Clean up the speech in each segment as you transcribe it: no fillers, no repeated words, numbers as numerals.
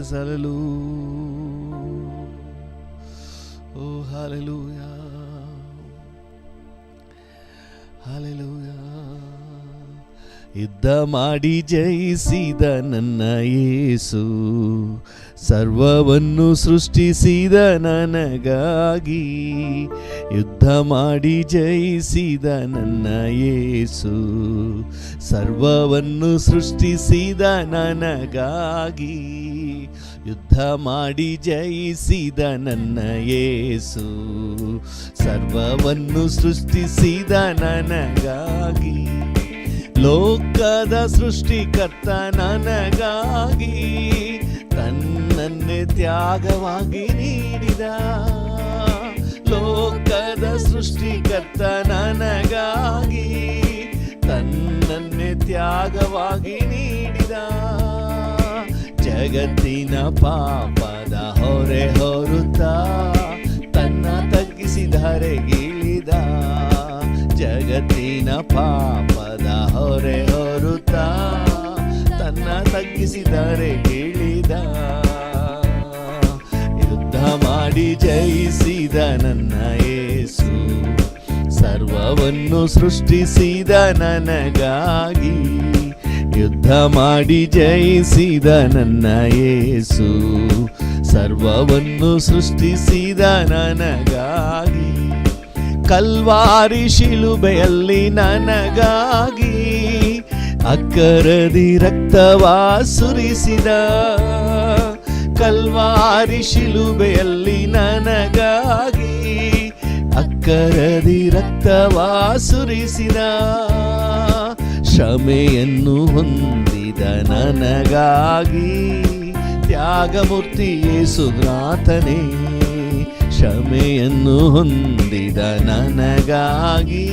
Jesus. Hallelujah. Oh, hallelujah. Hallelujah. ಯುದ್ಧ ಮಾಡಿ ಜಯಿಸಿದ ನನ್ನ ಯೇಸು, ಸರ್ವವನ್ನು ಸೃಷ್ಟಿಸಿದ ನನಗಾಗಿ. ಯುದ್ಧ ಮಾಡಿ ಜಯಿಸಿದ ನನ್ನ ಯೇಸು, ಸರ್ವವನ್ನು ಸೃಷ್ಟಿಸಿದ ನನಗಾಗಿ. ಯುದ್ಧ ಮಾಡಿ ಜಯಿಸಿದ ನನ್ನ ಯೇಸು, ಸರ್ವವನ್ನು ಸೃಷ್ಟಿಸಿದ ನನಗಾಗಿ. ಲೋಕದ ಸೃಷ್ಟಿಕರ್ತ ನನಗಾಗಿ ತನ್ನನ್ನೇ ತ್ಯಾಗವಾಗಿ ನೀಡಿದ. ಲೋಕದ ಸೃಷ್ಟಿಕರ್ತ ನನಗಾಗಿ ತನ್ನನ್ನೇ ತ್ಯಾಗವಾಗಿ ನೀಡಿದ. ಜಗತ್ತಿನ ಪಾಪದ ಹೊರೆ ಹೊರುತ್ತಾ ತನ್ನ ತಗ್ಗಿಸಿದರೆಗಿಳಿದ. ಜಗತ್ತಿನ ಪಾಪದ ಹೊರೆ ಹೊರುತ್ತಾ ತನ್ನ ತಗ್ಗಿಸಿದರೆಗಿಳಿದ. ಯುದ್ಧ ಮಾಡಿ ಜಯಿಸಿದ ನನ್ನ ಯೇಸು, ಸರ್ವವನ್ನು ಸೃಷ್ಟಿಸಿದ ನನಗಾಗಿ. ಯುದ್ಧ ಮಾಡಿ ಜಯಿಸಿದ ನನ್ನ ಯೇಸು, ಸರ್ವವನ್ನು ಸೃಷ್ಟಿಸಿದ ನನಗಾಗಿ. ಕಲ್ವಾರಿ ಶಿಲುಬೆಯಲ್ಲಿ ನನಗಾಗಿ ಅಕ್ಕರದಿ ರಕ್ತವಾ ಸುರಿಸಿದ. ಕಲ್ವಾರಿ ಶಿಲುಬೆಯಲ್ಲಿ ನನಗಾಗಿ ಅಕ್ಕರದಿ ರಕ್ತವಾ ಸುರಿಸಿದ. ಕ್ಷಮೆಯನ್ನು ಹೊಂದಿದ ನನಗಾಗಿ ತ್ಯಾಗಮೂರ್ತಿ ಯೇಸುನಾಥನೇ. ಕ್ಷಮೆಯನ್ನು ಹೊಂದಿದ ನನಗಾಗಿ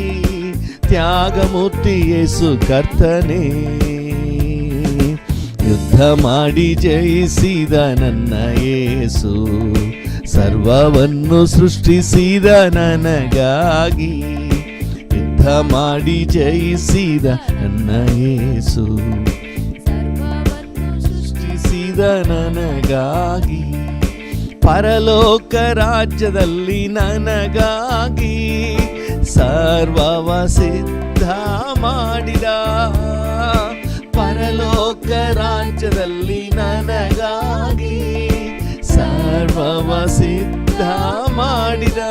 ತ್ಯಾಗಮೂರ್ತಿ ಯೇಸು ಕರ್ತನೇ. ಯುದ್ಧ ಮಾಡಿ ಜಯಿಸಿದ ನನ್ನ ಯೇಸು, ಸರ್ವವನ್ನು ಸೃಷ್ಟಿಸಿದ ನನಗಾಗಿ. ಯುದ್ಧ ಮಾಡಿ ಜಯಿಸಿದ ನನ್ನ ಯೇಸು, ಸರ್ವವನ್ನು ಸೃಷ್ಟಿಸಿದ ನನಗಾಗಿ. ಪರಲೋಕ ರಾಜ್ಯದಲ್ಲಿ ನನಗಾಗಿ ಸರ್ವವ ಸಿದ್ಧ ಮಾಡಿದ. ಪರಲೋಕ ರಾಜ್ಯದಲ್ಲಿ ನನಗಾಗಿ ಸರ್ವವ ಸಿದ್ಧ ಮಾಡಿದ.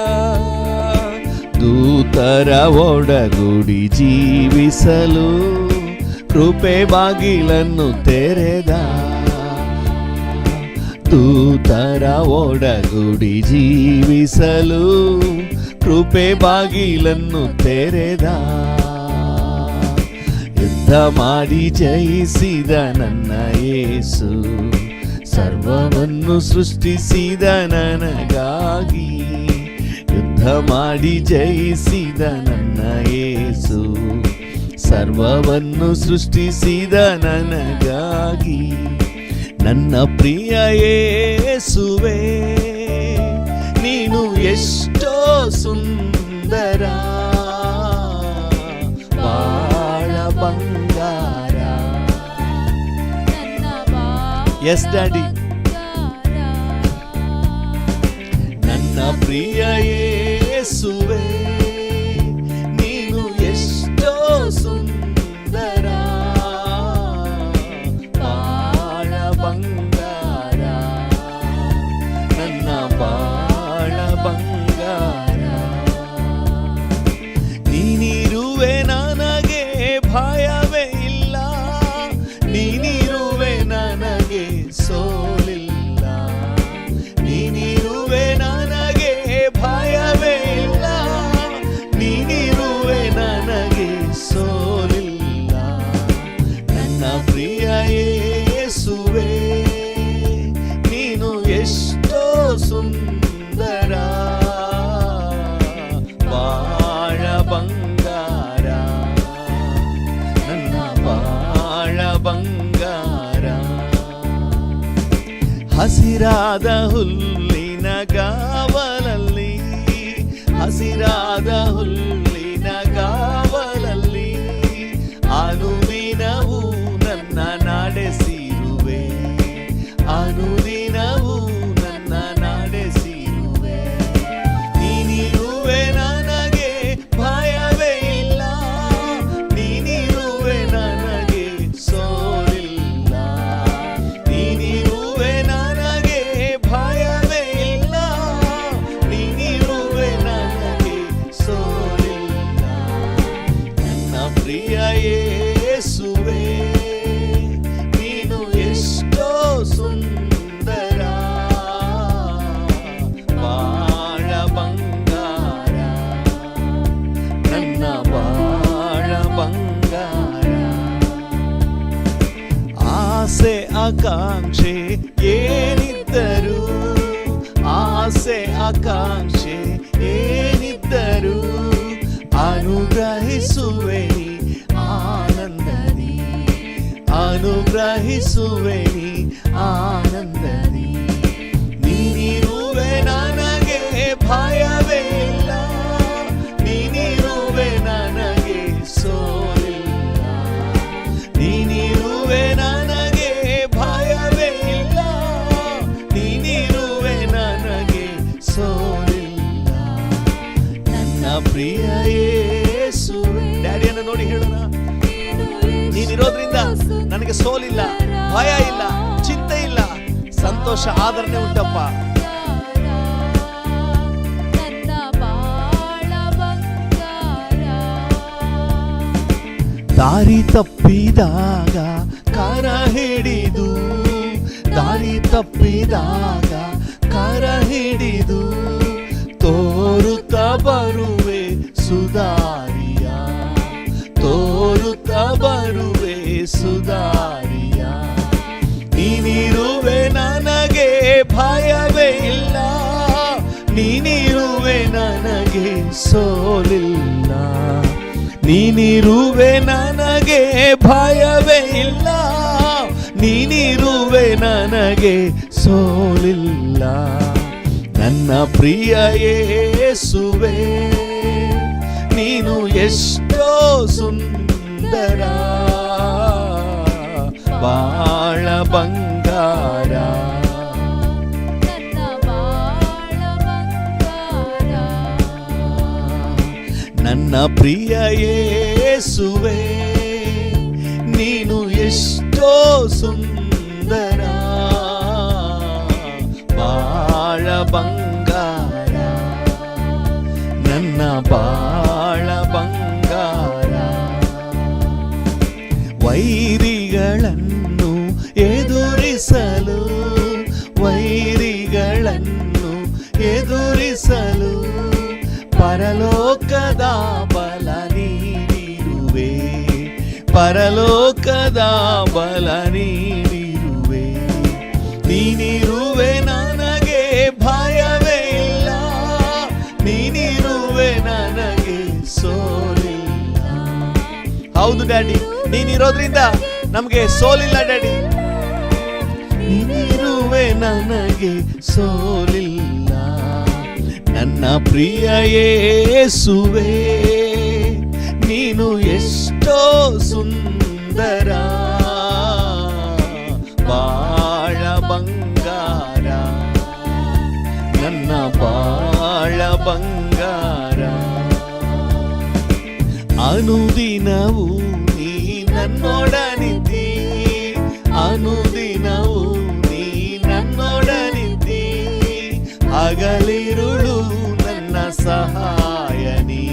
ದೂತರ ಒಡಗೂಡಿ ಜೀವಿಸಲು ಕೃಪೆ ಬಾಗಿಲನ್ನು ತೆರೆದ. ದೂತರ ಒಡಗೂಡಿ ಜೀವಿಸಲು ಕೃಪೆ ಬಾಗಿಲನ್ನು ತೆರೆದ. ಯುದ್ಧ ಮಾಡಿ ಜಯಿಸಿದ ನನ್ನ ಯೇಸು, ಸರ್ವವನ್ನು ಸೃಷ್ಟಿಸಿದ ನನಗಾಗಿ. ಯುದ್ಧ ಮಾಡಿ ಜಯಿಸಿದ ನನ್ನ ಯೇಸು, ಸರ್ವವನ್ನು ಸೃಷ್ಟಿಸಿದ ನನಗಾಗಿ. ನನ್ನ ಪ್ರಿಯ ಯೇಸುವೇ, ನೀನು ಎಷ್ಟೋ ಸುಂದರ, ಬಾಳ ಬಂಗಾರ. Yes daddy. ನನ್ನ ಪ್ರಿಯ ಯೇಸುವೇ, ನೀನು ಎಷ್ಟೋ ಸುಂದರ, ಬಾಳ ಬಂಗಾರ. ನನ್ನ ಬಾಳ ಬಂಗಾರ. ನೀನಿರುವೆ ನನಗೆ ಭಯವೇ ಇಲ್ಲ, ನೀನಿರುವೆ ನನಗೆ ಸೋಲಿಲ್ಲ. ನೀನಿರುವೆ ನನಗೆ ಭಯವೇ ಇಲ್ಲ, ನೀನಿರುವೆ ನನಗೆ ಸೋಲಿಲ್ಲ. ನನ್ನ ಪ್ರಿಯ ಯೇಸುವೇ, ನೀನು ಎಷ್ಟೋ ಸುಂದರ, ಬಾಳ ಬಂಗಾರ. ನನ್ನ ಬಾಳ ಬಂಗಾರ. ಹಸಿರಾದ ಹುಲ್ಲಿನ ಗಾವಲಲ್ಲಿ, ಹಸಿರಾದ ಹುಲ್ಲಿನ ಗಾವಲಲ್ಲಿ ಅನುದಿನವೂ ನನ್ನ ನಡೆಸಿರುವೆ. ಅನುದಿನ ಆಕಾಂಕ್ಷೆ ಏನಿದ್ದರು, ಆಸೆ ಆಕಾಂಕ್ಷೆ ಏನಿದ್ದರು ಅನುಗ್ರಹಿಸುವೆ ನೀ ಆನಂದದಿ, ಅನುಗ್ರಹಿಸುವೆ ನೀ ಆನಂದದಿ. ನೀನಿರುವೆ ನನಗೆ ಭಯವೇ ಇಲ್ಲ, ನೀನಿರುವೆ ನನಗೆ ಸೋಲಿಲ್ಲ, ನೀನಿರುವೆ ನನಗೆ ಭಯವೇ ಇಲ್ಲ, ನೀನಿರುವೆ ನನಗೆ ಸೋಲಿಲ್ಲ. ನನ್ನ ಪ್ರಿಯ ಯೇಸುವೇ. ಡ್ಯಾಡಿಯನ್ನು ನೋಡಿ ಹೇಳೋಣ, ನೀನಿರೋದ್ರಿಂದ ನನಗೆ ಸೋಲಿಲ್ಲ, ಭಯ ಇಲ್ಲ, ಚಿಂತೆ ಇಲ್ಲ, ಸಂತೋಷ ಆದರಣೆ ಉಂಟಪ್ಪ. ದಾರಿ ತಪ್ಪಿದಾಗ ಕರ ಹಿಡಿದು, ದಾರಿ ತಪ್ಪಿದಾಗ ಕರ ಹಿಡಿದು ತೋರುತ್ತ ಬರುವೆ ಸುಧಾರಿಯ, ತೋರುತ್ತ ಬರುವೆ ಸುಧಾರಿಯ. ನೀನಿರುವೆ ನನಗೆ ಭಯವೇ ಇಲ್ಲ, ನೀನಿರುವೆ ನನಗೆ ಸೋಲಿಲ್ಲ, ನೀನಿರುವೆ ನನಗೆ ಭಯವೇ ಇಲ್ಲ, ನೀನಿರುವೆ ನನಗೆ ಸೋಲಿಲ್ಲ. ನನ್ನ ಪ್ರಿಯ ಯೇಸುವೇ, ನೀನು ಎಷ್ಟೋ ಸುಂದರ, ಬಾಳ ಬಂಗಾರ, ನನ್ನ ಪ್ರಿಯ ಯೇಸುವೇ, ನೀನು ಎಷ್ಟೋ ಸುಂದರ, ಬಾಳ ಬಂಗಾರ, ನನ್ನ ಬಾಳ ಬಂಗಾರ. ವೈರಿಗಳನ್ನು ಎದುರಿಸಲು, ವೈರಿಗಳನ್ನು ಎದುರಿಸಲು ಪರಲೋಕದ ಬಲ ನೀಡಿರುವೆ, ಪರಲೋಕದ ಬಲ ನೀಡಿರುವೆ. ನೀನಿರುವೆ ನನಗೆ ಭಯವೇ ಇಲ್ಲ, ನೀನಿರುವೆ ನನಗೆ ಸೋಲಿಲ್ಲ. ಹೌದು ಡ್ಯಾಡಿ, ನೀನಿರೋದ್ರಿಂದ ನಮಗೆ ಸೋಲಿಲ್ಲ ಡ್ಯಾಡಿ, ನೀನಿರುವೆ ನನಗೆ ಸೋಲಿಲ್ಲ. ನನ್ನ ಪ್ರಿಯ ಯೇಸುವೇ, ನೀನು ಎಷ್ಟೋ ಸುಂದರ, ಬಾಳ ಬಂಗಾರ, ನನ್ನ ಬಾಳ ಬಂಗಾರ. ಅನುದಿನವೂ ನೀ ನನ್ನೊಡನಿದ್ದಿ, ಅನುದಿನವೂ ನೀ ನನ್ನೊಡನಿದ್ದಿ, ಹಗಲಿರುಳು ನನ್ನ ಸಹಾಯನಿ,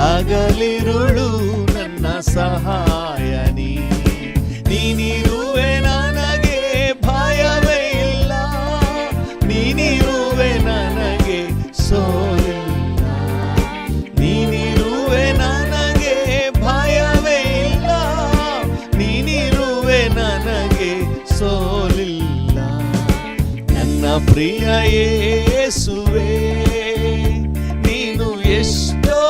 ಹಗಲಿರುಳು ನನ್ನ ಸಹಾಯನಿ. ನೀನಿರುವೆ ನನಗೆ ಭಯವೇ ಇಲ್ಲ, ನೀನಿರುವೆ ನನಗೆ ಸೋಲಿಲ್ಲ, ನೀನಿರುವೆ ನನಗೆ ಭಯವೇ ಇಲ್ಲ, ನೀನಿರುವೆ ನನಗೆ ಸೋಲಿಲ್ಲ. ನನ್ನ ಪ್ರಿಯ ಯೇಸುವೇ, ನೀನು ಎಷ್ಟೋ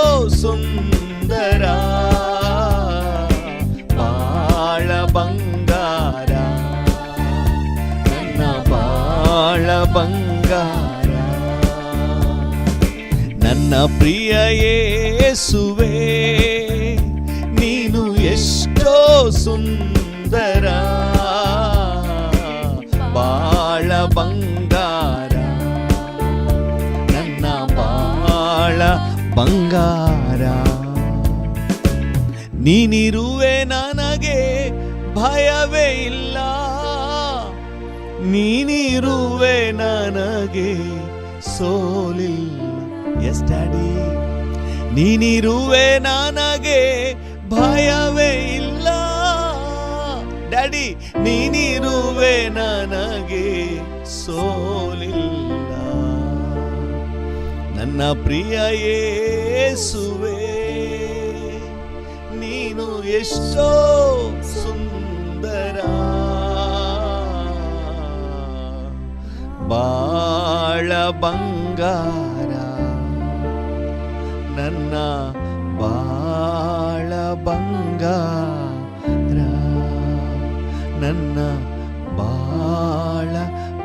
ಸುಂದರ, ಬಾಳ ಬಂಗಾರ, ನನ್ನ ಬಾಳ ಬಂಗಾರ. ನನ್ನ ಪ್ರಿಯ ಯೇಸುವೇ, ನೀನು ಎಷ್ಟೋ ಸುಂದರ, ಬಾಳ ಬಂಗಾರ, ನನ್ನ ಬಾಳ ಬಂಗಾರ. ನೀನಿರುವೆ ನನಗೆ ಭಯವೇ ಇಲ್ಲ, ನೀನಿರುವೆ ನನಗೆ ಸೋಲಿಲ್ಲ. ಎಸ್ ಡ್ಯಾಡಿ, ನೀನಿರುವೆ ನನಗೆ ಭಯವೇ ಇಲ್ಲ ಡ್ಯಾಡಿ, ನೀನಿರುವೆ ನನಗೆ ಸೋಲಿಲ್ಲ. ನನ್ನ ಪ್ರಿಯ ಯೇಸುವೇ, ನೀನು ಎಷ್ಟೋ ಸುಂದರ, ಬಾಳ ಬಂಗಾರ, ನನ್ನ ಬಾಳ ಬಂಗಾರ, ನನ್ನ ಬಾಳ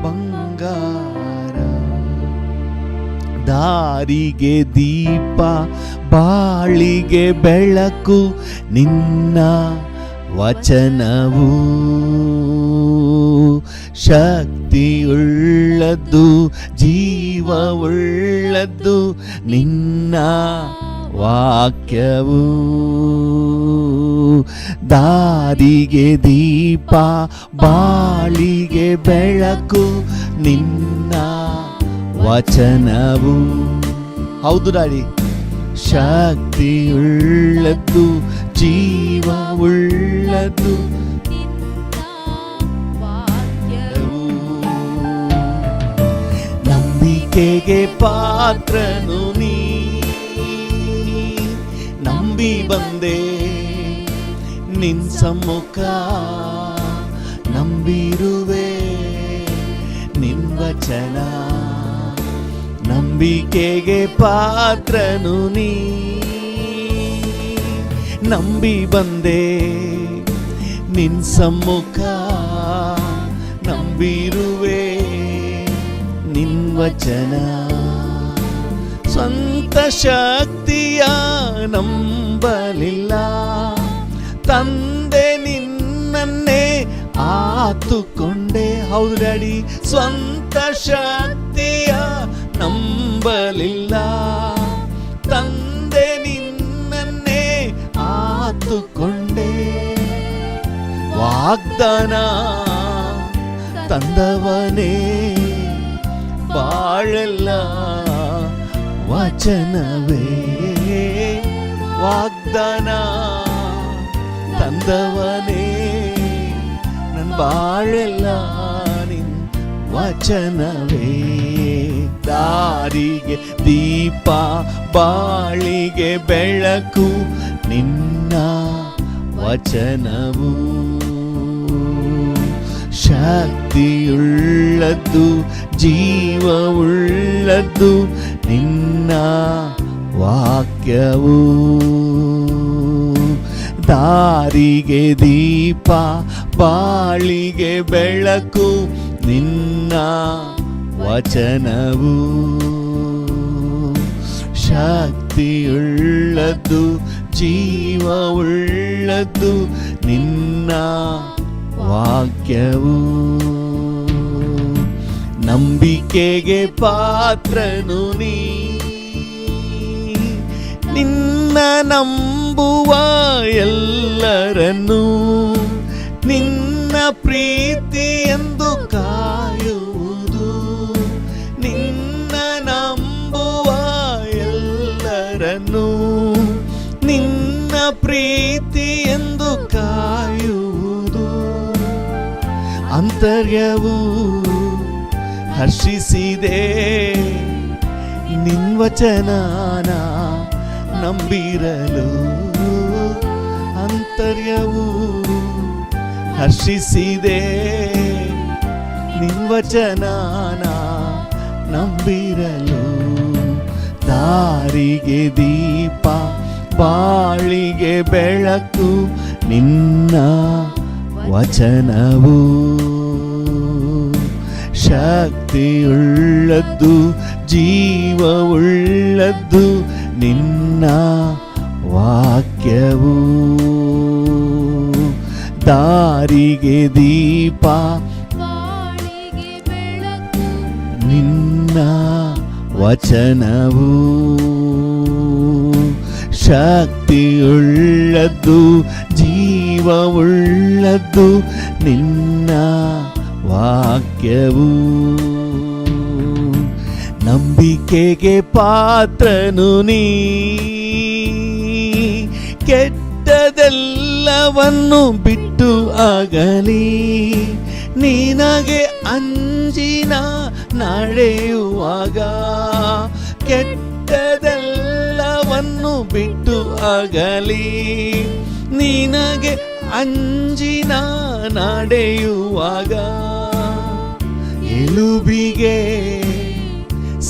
ಬಂಗಾರ. ದಾರಿಗೆ ದೀಪ ಬಾಳಿಗೆ ಬೆಳಕು ನಿನ್ನ ವಚನವು, ಶಕ್ತಿಯುಳ್ಳದ್ದು ಜೀವವುಳ್ಳದ್ದು ನಿನ್ನ ವಾಕ್ಯವು. ದಾರಿಗೆ ದೀಪ ಬಾಳಿಗೆ ಬೆಳಕು ನಿನ್ನ ವಚನವು. ಹೌದು ದಾಡಿ, ಶಕ್ತಿಯುಳ್ಳದ್ದು ಜೀವವುಳ್ಳದ್ದು ನಂಬಿಕೆಗೆ ಪಾತ್ರನು ನೀ, ನಂಬಿ ಬಂದೆ ನಿನ್ ಸಮ್ಮುಖ, ನಂಬಿರುವೆ ನಿನ್ ವಚನ. ನಂಬಿಕೆಗೆ ಪಾತ್ರನು ನೀ, ನಂಬಿ ಬಂದೆ ನಿನ್ ಸಮ್ಮುಖ, ನಂಬಿರುವೆ ನಿನ್ ವಚನ. ಸ್ವಂತ ಶಕ್ತಿಯ ನಂಬಲಿಲ್ಲ, ತಂದೆ ನಿನ್ನನ್ನೇ ಆತುಕೊಂಡೆ. ಹೌದು ಡ್ಯಾಡಿ, ಸ್ವಂತ ಶಕ್ತಿಯ ನಂಬಲಿಲ್ಲ, ತಂದೆ ನಿನ್ನನ್ನೇ ಆತುಕೊಂಡೆ. ವಾಗ್ದಾನ ತಂದವನೇ ಬಾಳೆಲ್ಲ ವಚನವೇ, ವಾಗ್ದಾನ ತಂದವನೇ ನನ್ನ ಬಾಳೆಲ್ಲ ನಿನ್ ವಚನವೇ. ದಾರಿಗೆ ದೀಪ ಬಾಳಿಗೆ ಬೆಳಕು ನಿನ್ನ ವಚನವು, ಶಕ್ತಿಯುಳ್ಳದ್ದು ಜೀವವುಳ್ಳದ್ದು ನಿನ್ನ ವಾಕ್ಯವು. ದಾರಿಗೆ ದೀಪ ಬಾಳಿಗೆ ಬೆಳಕು ನಿನ್ನ ವಚನವು, ಶಕ್ತಿಯುಳ್ಳದ್ದು ಜೀವವುಳ್ಳದ್ದು ನಿನ್ನ ವಾಕ್ಯವು. ನಂಬಿಕೆಗೆ ಪಾತ್ರನು ನೀ, ನಿನ್ನ ನಂಬುವ ಎಲ್ಲರನ್ನು ನಿನ್ನ ಪ್ರೀತಿ ಎಂದು ಕಾಯುವುದು. ನಿನ್ನ ನಂಬುವ ಎಲ್ಲರನ್ನು ನಿನ್ನ ಪ್ರೀತಿ ಎಂದು ಕಾಯುವುದು. ಅಂತರ್ಯವು ಹರ್ಷಿಸಿದೆ ನಿನ್ ವಚನಾನ ನಂಬಿರಲು. ಅಂತರ್ಯವು ಹರ್ಷಿಸಿದೆ ನಿನ್ ವಚನಾನ ನಂಬಿರಲು. ದಾರಿಗೆ ದೀಪ ಬಾಳಿಗೆ ಬೆಳಕು ನಿನ್ನ ವಚನವು, ಶಕ್ತಿಯುಳ್ಳದ್ದು ಜೀವವುಳ್ಳದ್ದು ನಿನ್ನ ವಾಕ್ಯವು. ದಾರಿಗೆ ದೀಪ ಬಾಳಿಗೆ ಬೆಳಕು ನಿನ್ನ ವಚನವು, ಶಕ್ತಿಯುಳ್ಳದ್ದು ಜೀವವುಳ್ಳದ್ದು ನಿನ್ನ ವಾಕ್ಯವು. ನಂಬಿಕೆಗೆ ಪಾತ್ರನು ನೀ, ಕೆಟ್ಟದೆಲ್ಲವನ್ನು ಬಿಟ್ಟು ಆಗಲಿ ನಿನಗೆ ಅಂಜಿನ ನಡೆಯುವಾಗ. ಕೆಟ್ಟದೆಲ್ಲವನ್ನು ಬಿಟ್ಟು ಆಗಲಿ ನಿನಗೆ ಅಂಜಿನ ನಡೆಯುವಾಗ. ಎಲುಬಿಗೆ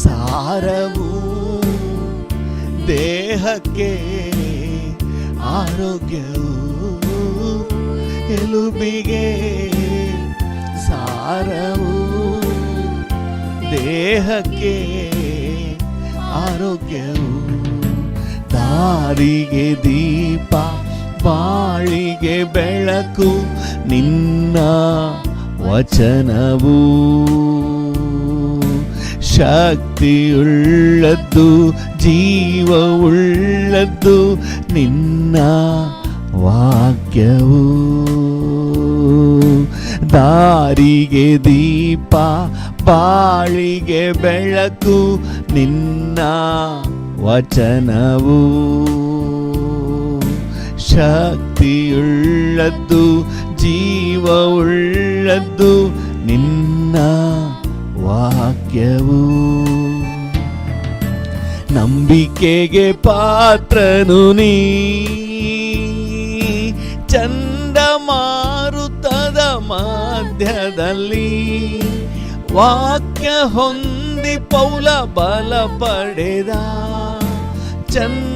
ಸಾರವು, ದೇಹಕ್ಕೆ ಆರೋಗ್ಯವು. ಎಲುಬಿಗೆ ಸಾರವು, ದೇಹಕ್ಕೆ ಆರೋಗ್ಯವು. ದಾರಿಗೆ ದೀಪ, ಬಾಳಿಗೆ ಬೆಳಕು, ನಿನ್ನ ವಚನವು. ಶಕ್ತಿಯುಳ್ಳದ್ದು, ಜೀವವುಳ್ಳದ್ದು, ನಿನ್ನ ವಾಕ್ಯವು. ದಾರಿಗೆ ದೀಪ, ಬಾಳಿಗೆ ಬೆಳಕು, ನಿನ್ನ ವಚನವು. ಶಕ್ತಿಯುಳ್ಳದ್ದು, ಜೀವವುಳ್ಳದ್ದು, ನಿನ್ನ ವಾಕ್ಯವು. ನಂಬಿಕೆಗೆ ಪಾತ್ರನು ನೀ, ಚಂಡಮಾರುತದ ಮಧ್ಯದಲ್ಲಿ ವಾಕ್ಯ ಹೊಂದಿ ಪೌಲ ಬಲ ಪಡೆದ. ಚಂಡಮಾರುತದ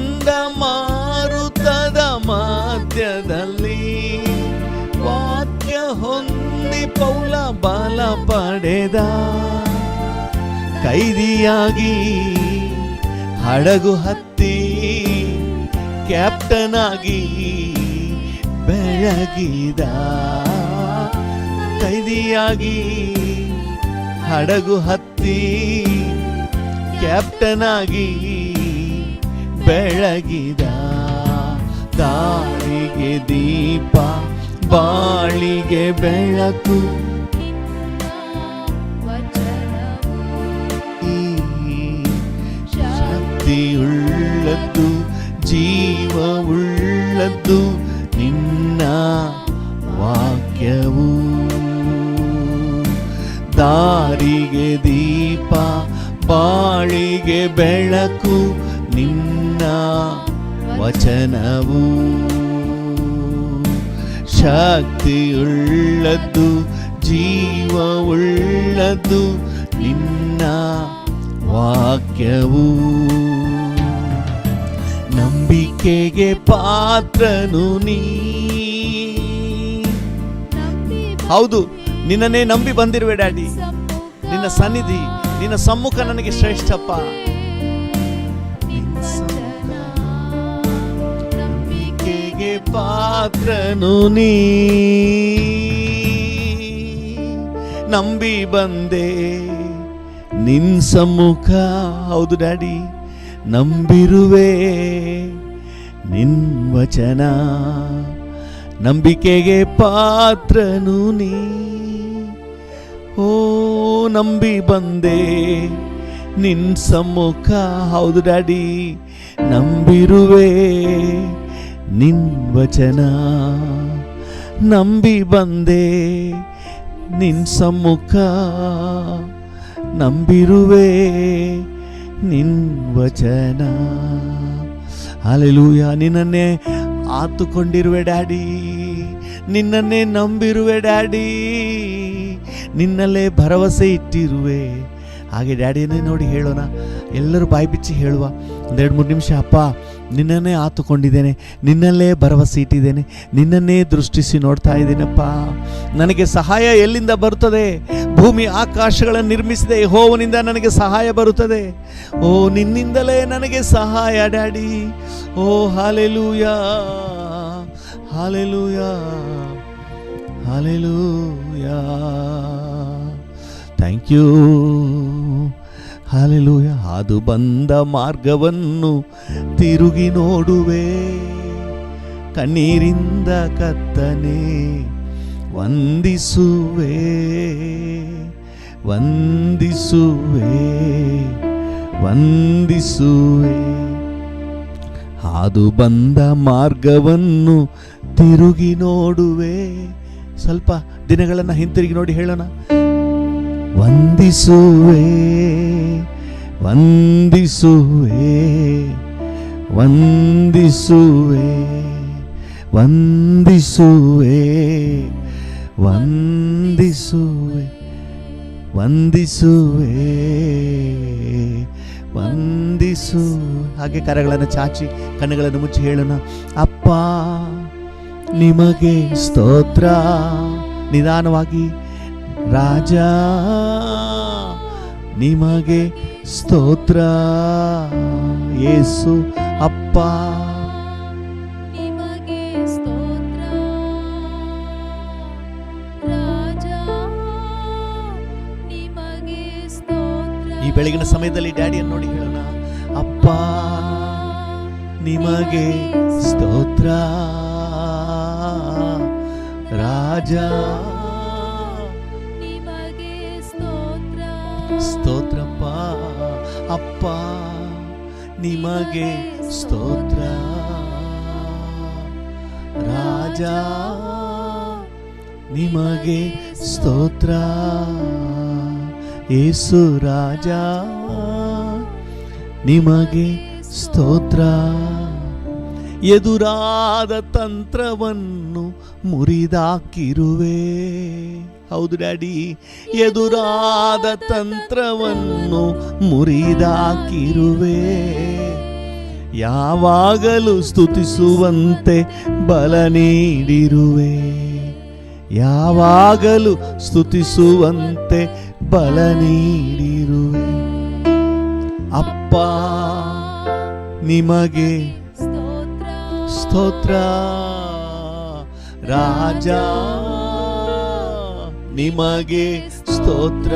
ಮಧ್ಯದಲ್ಲಿ ವಾಕ್ಯ ಹೊಂದಿ ಪೌಲ ಬಲ ಪಡೆದ. ಕೈದಿಯಾಗಿ ಹಡಗು ಹತ್ತಿ ಕ್ಯಾಪ್ಟನ್ ಆಗಿ ಬೆಳಗಿದ. ಕೈದಿಯಾಗಿ ಹಡಗು ಹತ್ತಿ ಕ್ಯಾಪ್ಟನ್ ಆಗಿ ಬೆಳಗಿದ. ದಾರಿಗೆ ದೀಪ, ಬಾಳಿಗೆ ಬೆಳಕು, ಶಕ್ತಿಯುಳ್ಳದ್ದು, ಜೀವವುಳ್ಳದ್ದು, ನಿನ್ನ ವಾಕ್ಯವು. ದಾರಿಗೆ ದೀಪ, ಬಾಳಿಗೆ ಬೆಳಕು, ನಿನ್ನ ವಚನವು. ಶಕ್ತಿಯುಳ್ಳದ್ದು, ಜೀವವುಳ್ಳದ್ದು, ನಿನ್ನ ವಾಕ್ಯವು. ನಂಬಿಕೆಗೆ ಪಾತ್ರನು ನೀ. ಹೌದು, ನಿನ್ನನ್ನೇ ನಂಬಿ ಬಂದಿರುವೆ ಡ್ಯಾಡಿ. ನಿನ್ನ ಸನ್ನಿಧಿ, ನಿನ್ನ ಸಮ್ಮುಖ ನನಗೆ ಶ್ರೇಷ್ಠಪ್ಪ. ನಂಬಿಕೆಗೆ ಪಾತ್ರನು ನೀ, ನಂಬಿ ಬಂದೆ ನಿನ್ ಸಮ್ಮುಖ. ಹೌದು ಡ್ಯಾಡಿ, ನಂಬಿರುವೆ ನಿನ್ ವಚನ. ನಂಬಿಕೆಗೆ ಪಾತ್ರನು ನೀ. ಓ ನಂಬಿ ಬಂದೆ ನಿನ್ ಸಮ್ಮುಖ. ಹೌದು ಡ್ಯಾಡಿ, ನಂಬಿರುವೆ ನಿನ್ ವಚನ. ನಂಬಿ ಬಂದೆ ನಿನ್ ಸಮ್ಮುಖ, ನಂಬಿರುವೆ ನಿನ್ ವಚನ. ಹಲ್ಲೆಲೂಯಾ. ನಿನ್ನನ್ನೇ ಆತುಕೊಂಡಿರುವೆ ಡ್ಯಾಡಿ, ನಿನ್ನನ್ನೇ ನಂಬಿರುವೆ ಡ್ಯಾಡಿ, ನಿನ್ನಲ್ಲೇ ಭರವಸೆ ಇಟ್ಟಿರುವೆ. ಹಾಗೆ ಡ್ಯಾಡಿಯನ್ನೇ ನೋಡಿ ಹೇಳೋಣ, ಎಲ್ಲರೂ ಬಾಯಿ ಬಿಚ್ಚಿ ಹೇಳುವ. 2-3 ನಿಮಿಷ. ಅಪ್ಪ, ನಿನ್ನನ್ನೇ ಆತುಕೊಂಡಿದ್ದೇನೆ, ನಿನ್ನಲ್ಲೇ ಭರವಸೆ ಇಟ್ಟಿದ್ದೇನೆ, ನಿನ್ನನ್ನೇ ದೃಷ್ಟಿಸಿ ನೋಡ್ತಾ ಇದ್ದೇನಪ್ಪ. ನನಗೆ ಸಹಾಯ ಎಲ್ಲಿಂದ ಬರುತ್ತದೆ? ಭೂಮಿ ಆಕಾಶಗಳನ್ನು ನಿರ್ಮಿಸಿದ ಯೆಹೋವನಿಂದ ನನಗೆ ಸಹಾಯ ಬರುತ್ತದೆ. ಓ ನಿನ್ನಿಂದಲೇ ನನಗೆ ಸಹಾಯ ಡ್ಯಾಡಿ. ಓ hallelujah, hallelujah, hallelujah. Thank you. Hallelujah. ಹಾದು ಬಂದ ಮಾರ್ಗವನ್ನು ತಿರುಗಿ ನೋಡುವೆ, ಕಣ್ಣೀರಿಂದ ಕರ್ತನೇ ವಂದಿಸುವೆ, ವಂದಿಸುವೆ, ವಂದಿಸುವೆ. ಹಾದು ಬಂದ ಮಾರ್ಗವನ್ನು ತಿರುಗಿ ನೋಡುವೆ. ಸ್ವಲ್ಪ ದಿನಗಳನ್ನು ಹಿಂತಿರುಗಿ ನೋಡಿ ಹೇಳೋಣ. ವಂದಿಸುವೆ, ವಂದಿಸುವೆ, ವಂದಿಸುವೆ, ವಂದಿಸುವೆ, ವಂದಿಸುವೆ, ವಂದಿಸುವೆ ವಂದಿಸು. ಹಾಗೆ ಕರಗಳನ್ನು ಚಾಚಿ ಕಣ್ಣುಗಳನ್ನು ಮುಚ್ಚಿ ಹೇಳೋಣ. ಅಪ್ಪ ನಿಮಗೆ ಸ್ತೋತ್ರ. ನಿಧಾನವಾಗಿ. ರಾಜ ನಿಮಗೆ ಸ್ತೋತ್ರ. ಯೇಸು ಅಪ್ಪ ನಿಮಗೆ ಸ್ತೋತ್ರ. ರಾಜ ನಿಮಗೆ ಸ್ತೋತ್ರ. ಈ ಬೆಳಗಿನ ಸಮಯದಲ್ಲಿ ಡ್ಯಾಡಿಯನ್ನು ನೋಡಿ ಹೇಳೋಣ. ಅಪ್ಪ ನಿಮಗೆ ಸ್ತೋತ್ರ. ರಾಜ ನಿಮಗೆ ಸ್ತೋತ್ರ. ಸ್ತೋತ್ರಪ್ಪ. ಅಪ್ಪ ನಿಮಗೆ ಸ್ತೋತ್ರ. ರಾಜ ನಿಮಗೆ ಸ್ತೋತ್ರ. ಯೇಸು ರಾಜ ನಿಮಗೆ ಸ್ತೋತ್ರ. ಎದುರಾದ ತಂತ್ರವನ್ನು ಮುರಿದಾಕಿರುವೆ. ಹೌದು ಡ್ಯಾಡಿ, ಎದುರಾದ ತಂತ್ರವನ್ನು ಮುರಿದಾಕಿರುವೆ. ಯಾವಾಗಲೂ ಸ್ತುತಿಸುವಂತೆ ಬಲ ನೀಡಿರುವೆ. ಯಾವಾಗಲೂ ಸ್ತುತಿಸುವಂತೆ ಬಲ ನೀಡಿರುವೆ. ಅಪ್ಪ ನಿಮಗೆ ಸ್ತೋತ್ರ. ಸ್ತೋತ್ರ. ರಾಜ ನಿಮಗೆ ಸ್ತೋತ್ರ.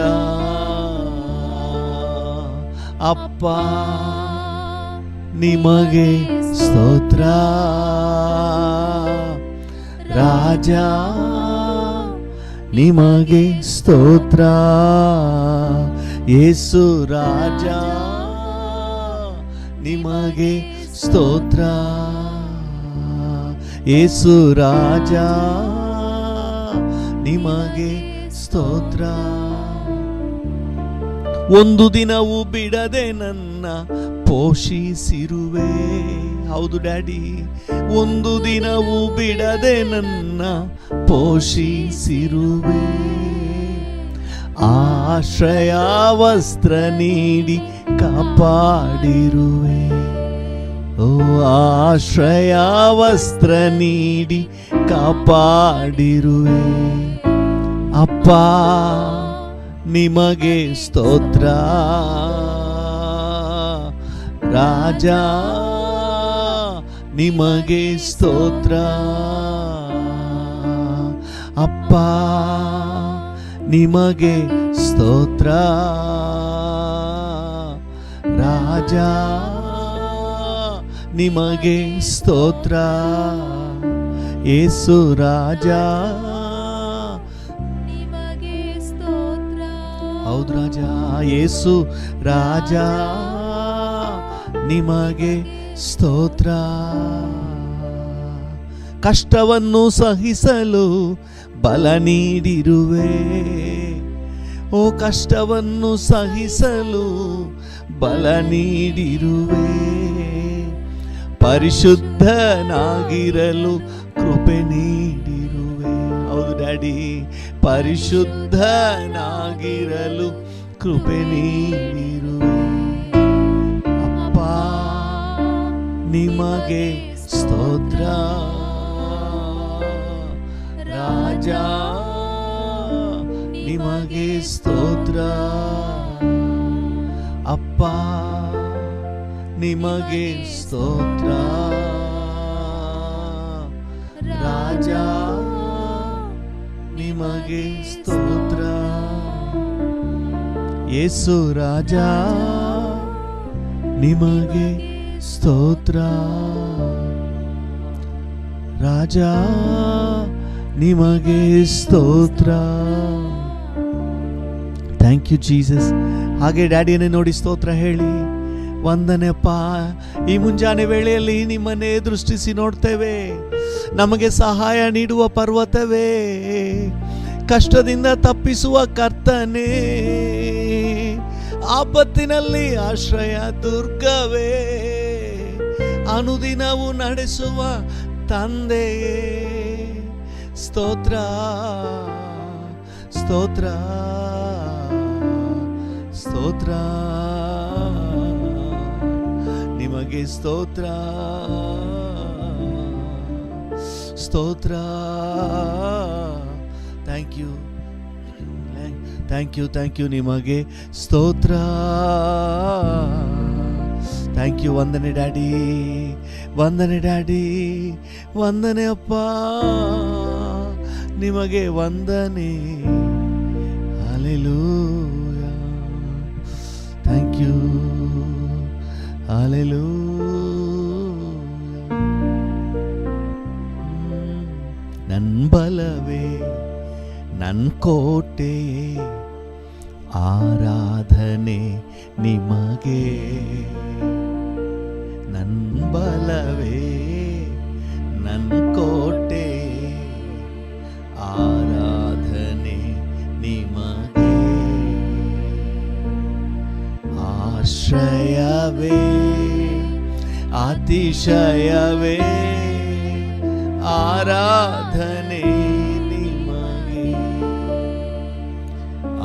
ಅಪ್ಪ ನಿಮಗೆ ಸ್ತೋತ್ರ. ರಾಜ ನಿಮಗೆ ಸ್ತೋತ್ರ. ಯೇಸು ರಾಜ ನಿಮಗೆ ಸ್ತೋತ್ರ. ಯೇಸು ರಾಜ ನಿಮಗೆ ಸ್ತೋತ್ರ. ಒಂದು ದಿನವೂ ಬಿಡದೆ ನನ್ನ ಪೋಷಿಸಿರುವೆ. ಹೌದು ಡ್ಯಾಡಿ, ಒಂದು ದಿನವೂ ಬಿಡದೆ ನನ್ನ ಪೋಷಿಸಿರುವೆ. ಆಶ್ರಯ ವಸ್ತ್ರ ನೀಡಿ ಕಾಪಾಡಿರುವೆ. ಓ ಆಶ್ರಯ ವಸ್ತ್ರ ನೀಡಿ ಕಾಪಾಡಿರುವೆ. ಅಪ್ಪ ನಿಮಗೆ ಸ್ತೋತ್ರ. ರಾಜ ನಿಮಗೆ ಸ್ತೋತ್ರ. ಅಪ್ಪ ನಿಮಗೆ ಸ್ತೋತ್ರ. ರಾಜ ನಿಮಗೆ ಸ್ತೋತ್ರ. ಯೇಸು ರಾಜ ನಿಮಗೆ ಸ್ತೋತ್ರ. ಹೌದು ರಾಜ. ಯೇಸು ರಾಜ ನಿಮಗೆ ಸ್ತೋತ್ರ. ಕಷ್ಟವನ್ನು ಸಹಿಸಲು ಬಲ ನೀಡಿರುವೆ. ಓ ಕಷ್ಟವನ್ನು ಸಹಿಸಲು ಬಲ ನೀಡಿರುವೆ. ಪರಿಶುದ್ಧನಾಗಿರಲು ಕೃಪೆ ನೀಡಿರುವೆ. ಹೌದು ಡ್ಯಾಡಿ, ಪರಿಶುದ್ಧನಾಗಿರಲು ಕೃಪೆ ನೀಡಿರುವೆ. ಅಪ್ಪ ನಿಮಗೆ ಸ್ತೋತ್ರ. ರಾಜ ನಿಮಗೆ ಸ್ತೋತ್ರ. ಅಪ್ಪ ನಿಮಗೆ ಸ್ತೋತ್ರ. ರಾಜ ನಿಮಗೆ ಸ್ತೋತ್ರ. ಯೇಸು ರಾಜ ನಿಮಗೆ ಸ್ತೋತ್ರ. ರಾಜ ನಿಮಗೆ ಸ್ತೋತ್ರ. Thank you Jesus. ಹಾಗೆ ಡ್ಯಾಡಿಯನ್ನೇ ನೋಡಿ ಸ್ತೋತ್ರ ಹೇಳಿ. ವಂದನೆಪ್ಪ, ಈ ಮುಂಜಾನೆ ವೇಳೆಯಲ್ಲಿ ನಿಮ್ಮನ್ನೇ ದೃಷ್ಟಿಸಿ ನೋಡ್ತೇವೆ. ನಮಗೆ ಸಹಾಯ ನೀಡುವ ಪರ್ವತವೇ, ಕಷ್ಟದಿಂದ ತಪ್ಪಿಸುವ ಕರ್ತನೇ, ಆಪತ್ತಿನಲ್ಲಿ ಆಶ್ರಯ ದುರ್ಗವೇ, ಅನುದಿನವೂ ನಡೆಸುವ ತಂದೆಯೇ, ಸ್ತೋತ್ರ ಸ್ತೋತ್ರ ಸ್ತೋತ್ರ, ನಿಮಗೆ ಸ್ತೋತ್ರ, ಸ್ತೋತ್ರ. Thank you, thank you, thank you. ನಿಮಗೆ ಸ್ತೋತ್ರ, ಥ್ಯಾಂಕ್ ಯು. ವಂದನೆ ಡ್ಯಾಡಿ, ವಂದನೆ ಡ್ಯಾಡಿ, ವಂದನೆ ಅಪ್ಪ, ನಿಮಗೆ ವಂದನೆ. Hallelujah, thank you, hallelujah. ನನ್ ಬಲವೇ ನನ್ ಕೋಟೆಯೇ, ಆರಾಧನೆ ನಿಮಗೆ. ನನ್ ಬಲವೇ ನನ್ ಕೋಟೆ, ಆರಾಧನೆ ನಿಮಗೆ. ಆಶ್ರಯವೇ ಅತಿಶಯವೇ, ಆರಾಧನೆ ನಿಮಗೆ.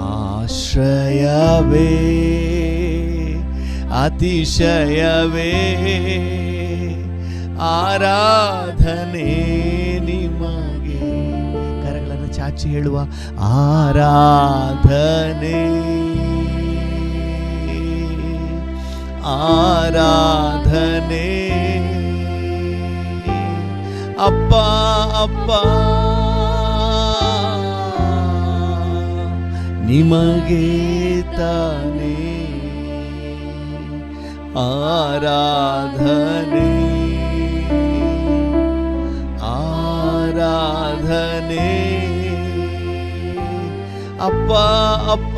ಆಶ್ರಯವೇ ಅತಿಶಯವೇ, ಆರಾಧನೆ ನಿಮಗೆ. ಕರಗಳನ್ನು ಚಾಚಿ ಹೇಳುವ, ಆರಾಧನೆ, ಆರಾಧನೆ. ಅಪ್ಪ ಅಪ್ಪ ನಿಮಗೆ ತಾನೇ ಆರಾಧನೆ, ಆರಾಧನೆ. ಅಪ್ಪ ಅಪ್ಪ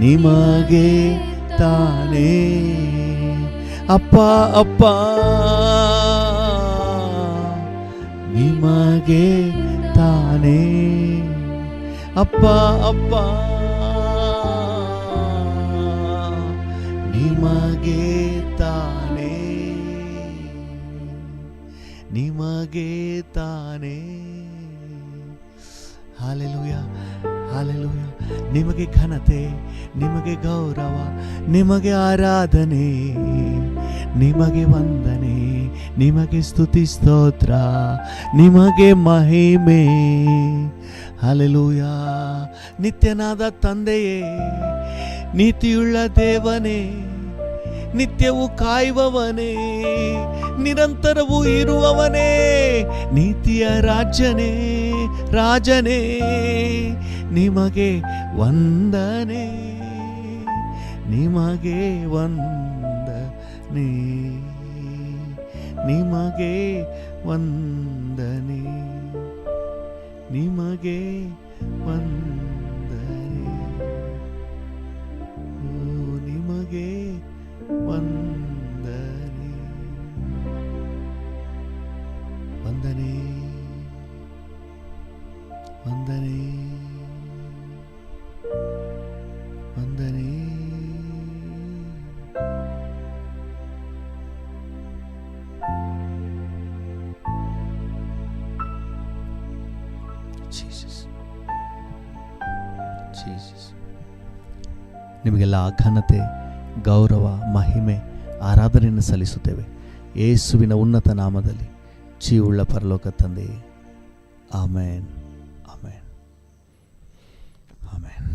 ನಿಮಗೆ ತಾನೇ. ಅಪ್ಪ ಅಪ್ಪ ನಿಮಗೆ ತಾನೇ. ಅಪ್ಪ ಅಪ್ಪ ನಿಮಗೆ ತಾನೇ, ನಿಮಗೆ ತಾನೇ. Hallelujah, hallelujah. ನಿಮಗೆ ಘನತೆ, ನಿಮಗೆ ಗೌರವ, ನಿಮಗೆ ಆರಾಧನೆ, ನಿಮಗೆ ವಂದನೆ, ನಿಮಗೆ ಸ್ತುತಿ ಸ್ತೋತ್ರ, ನಿಮಗೆ ಮಹಿಮೆ. ಹಾಲೆಲೂಯ. ನಿತ್ಯನಾದ ತಂದೆಯೇ, ನೀತಿಯುಳ್ಳ ದೇವನೇ, ನಿತ್ಯವೂ ಕಾಯುವವನೇ, ನಿರಂತರವೂ ಇರುವವನೇ, ನೀತಿಯ ರಾಜನೇ, ರಾಜನೇ, ನಿಮಗೆ ವಂದನೆ, ನಿಮಗೆ ವಂದನೆ, ನಿಮಗೆ ವಂದನೆ, ನಿಮಗೆ ವಂದನೆ, ಓ ನಿಮಗೆ ವಂದನೆ, ವಂದನೆ, ವಂದನೆ, ವಂದನೆ. Jesus, Jesus. ನಿಮಗೆಲ್ಲ ಘನತೆ, ಗೌರವ, ಮಹಿಮೆ, ಆರಾಧನೆಯನ್ನು ಸಲ್ಲಿಸುತ್ತೇವೆ ಯೇಸುವಿನ ಉನ್ನತ ನಾಮದಲ್ಲಿ. ಜೀವುಳ್ಳ ಪರಲೋಕ ತಂದೆಯೇ, ಆಮೇನ್, ಆಮೇನ್, ಆಮೇನ್.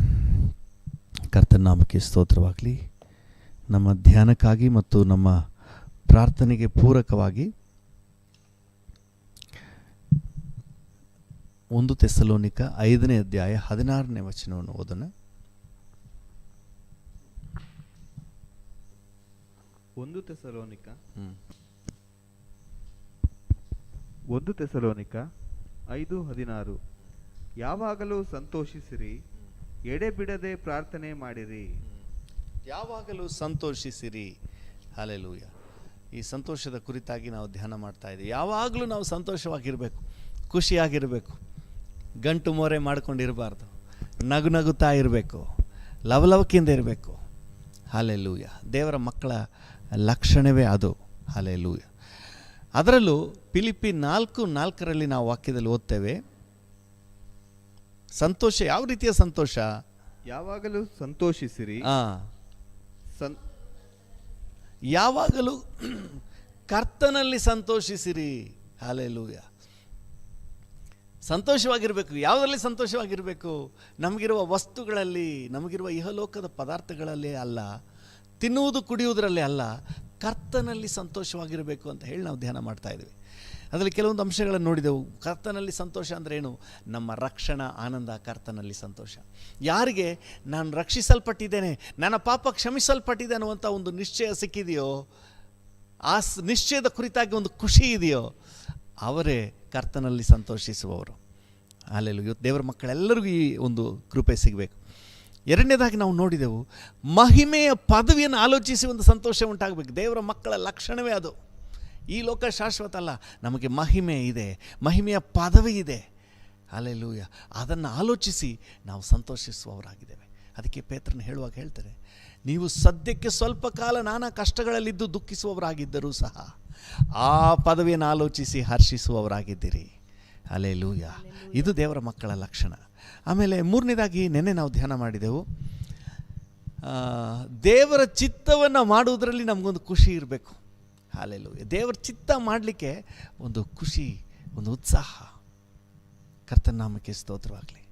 ಕರ್ತನ ನಾಮಕ್ಕೆ ಸ್ತೋತ್ರವಾಗಲಿ. ನಮ್ಮ ಧ್ಯಾನಕ್ಕಾಗಿ ಮತ್ತು ನಮ್ಮ ಪ್ರಾರ್ಥನೆಗೆ ಪೂರಕವಾಗಿ 1 ಥೆಸಲೋನಿಕ 5ನೇ ಅಧ್ಯಾಯ 16ನೇ ವಚನವನ್ನು ಓದೋಣ. 1 ಥೆಸಲೋನಿಕ 5:16. ಯಾವಾಗಲೂ ಸಂತೋಷಿಸಿರಿ, ಎಡೆಬಿಡದೆ ಪ್ರಾರ್ಥನೆ ಮಾಡಿರಿ. ಯಾವಾಗಲೂ ಸಂತೋಷಿಸಿರಿ. ಹಲ್ಲೆಲೂಯ. ಈ ಸಂತೋಷದ ಕುರಿತಾಗಿ ನಾವು ಧ್ಯಾನ ಮಾಡ್ತಾ ಇದ್ದೀವಿ. ಯಾವಾಗಲೂ ನಾವು ಸಂತೋಷವಾಗಿರಬೇಕು, ಖುಷಿಯಾಗಿರಬೇಕು, ಗಂಟು ಮೋರೆ ಮಾಡ್ಕೊಂಡಿರಬಾರ್ದು, ನಗು ನಗುತ್ತಾ ಇರಬೇಕು, ಲವಲವಿಕೆಯಿಂದ ಇರಬೇಕು. ಹಲ್ಲೆಲೂಯ. ದೇವರ ಮಕ್ಕಳ ಲಕ್ಷಣವೇ ಅದು. ಹಲ್ಲೆಲೂಯ. ಅದರಲ್ಲೂ ಫಿಲಿಪ್ಪಿ 4:4 ನಾವು ವಾಕ್ಯದಲ್ಲಿ ಓದ್ತೇವೆ, ಸಂತೋಷ ಯಾವ ರೀತಿಯ ಸಂತೋಷ? ಯಾವಾಗಲೂ ಸಂತೋಷಿಸಿರಿ. ಯಾವಾಗಲೂ ಕರ್ತನಲ್ಲಿ ಸಂತೋಷಿಸಿರಿ. ಹಲ್ಲೆಲೂಯಾ. ಸಂತೋಷವಾಗಿರಬೇಕು. ಯಾವುದರಲ್ಲಿ ಸಂತೋಷವಾಗಿರಬೇಕು? ನಮಗಿರುವ ವಸ್ತುಗಳಲ್ಲಿ, ನಮಗಿರುವ ಇಹಲೋಕದ ಪದಾರ್ಥಗಳಲ್ಲಿ ಅಲ್ಲ, ತಿನ್ನುವುದು ಕುಡಿಯುವುದರಲ್ಲಿ ಅಲ್ಲ, ಕರ್ತನಲ್ಲಿ ಸಂತೋಷವಾಗಿರಬೇಕು ಅಂತ ಹೇಳಿ ನಾವು ಧ್ಯಾನ ಮಾಡ್ತಾ ಇದ್ವಿ. ಅದರಲ್ಲಿ ಕೆಲವೊಂದು ಅಂಶಗಳನ್ನು ನೋಡಿದೆವು. ಕರ್ತನಲ್ಲಿ ಸಂತೋಷ ಅಂದರೆ ಏನು? ನಮ್ಮ ರಕ್ಷಣಾ ಆನಂದ ಕರ್ತನಲ್ಲಿ ಸಂತೋಷ. ಯಾರಿಗೆ ನಾನು ರಕ್ಷಿಸಲ್ಪಟ್ಟಿದ್ದೇನೆ, ನನ್ನ ಪಾಪ ಕ್ಷಮಿಸಲ್ಪಟ್ಟಿದೆ ಅನ್ನುವಂಥ ಒಂದು ನಿಶ್ಚಯ ಸಿಕ್ಕಿದೆಯೋ, ಆ ನಿಶ್ಚಯದ ಕುರಿತಾಗಿ ಒಂದು ಖುಷಿ ಇದೆಯೋ, ಅವರೇ ಕರ್ತನಲ್ಲಿ ಸಂತೋಷಿಸುವವರು. ಅಲ್ಲೆಲ್ಲೂ ಇವತ್ತು ದೇವರ ಮಕ್ಕಳೆಲ್ಲರಿಗೂ ಈ ಒಂದು ಕೃಪೆ ಸಿಗಬೇಕು. ಎರಡನೇದಾಗಿ ನಾವು ನೋಡಿದೆವು, ಮಹಿಮೆಯ ಪದವಿಯನ್ನು ಆಲೋಚಿಸಿ ಒಂದು ಸಂತೋಷ ಉಂಟಾಗಬೇಕು. ದೇವರ ಮಕ್ಕಳ ಲಕ್ಷಣವೇ ಅದು. ಈ ಲೋಕ ಶಾಶ್ವತ ಅಲ್ಲ, ನಮಗೆ ಮಹಿಮೆ ಇದೆ, ಮಹಿಮೆಯ ಪದವಿ ಇದೆ. ಹಲ್ಲೆಲೂಯ. ಅದನ್ನು ಆಲೋಚಿಸಿ ನಾವು ಸಂತೋಷಿಸುವವರಾಗಿದ್ದೇವೆ. ಅದಕ್ಕೆ ಪೇತ್ರನ ಹೇಳುವಾಗ ಹೇಳ್ತಾರೆ, ನೀವು ಸದ್ಯಕ್ಕೆ ಸ್ವಲ್ಪ ಕಾಲ ನಾನಾ ಕಷ್ಟಗಳಲ್ಲಿದ್ದು ದುಃಖಿಸುವವರಾಗಿದ್ದರೂ ಸಹ ಆ ಪದವಿಯನ್ನು ಆಲೋಚಿಸಿ ಹರ್ಷಿಸುವವರಾಗಿದ್ದೀರಿ. ಹಲ್ಲೆಲೂಯ. ಇದು ದೇವರ ಮಕ್ಕಳ ಲಕ್ಷಣ. ಆಮೇಲೆ ಮೂರನೇದಾಗಿ ನೆನ್ನೆ ನಾವು ಧ್ಯಾನ ಮಾಡಿದೆವು, ದೇವರ ಚಿತ್ತವನ್ನು ಮಾಡುವುದರಲ್ಲಿ ನಮಗೊಂದು ಖುಷಿ ಇರಬೇಕು. ಹಲ್ಲೆಲೂಯ. ದೇವರ ಚಿತ್ತ ಮಾಡಲಿಕ್ಕೆ ಒಂದು ಖುಷಿ, ಒಂದು ಉತ್ಸಾಹ. ಕರ್ತನ ನಾಮಕ್ಕೆ ಸ್ತೋತ್ರವಾಗಲಿ.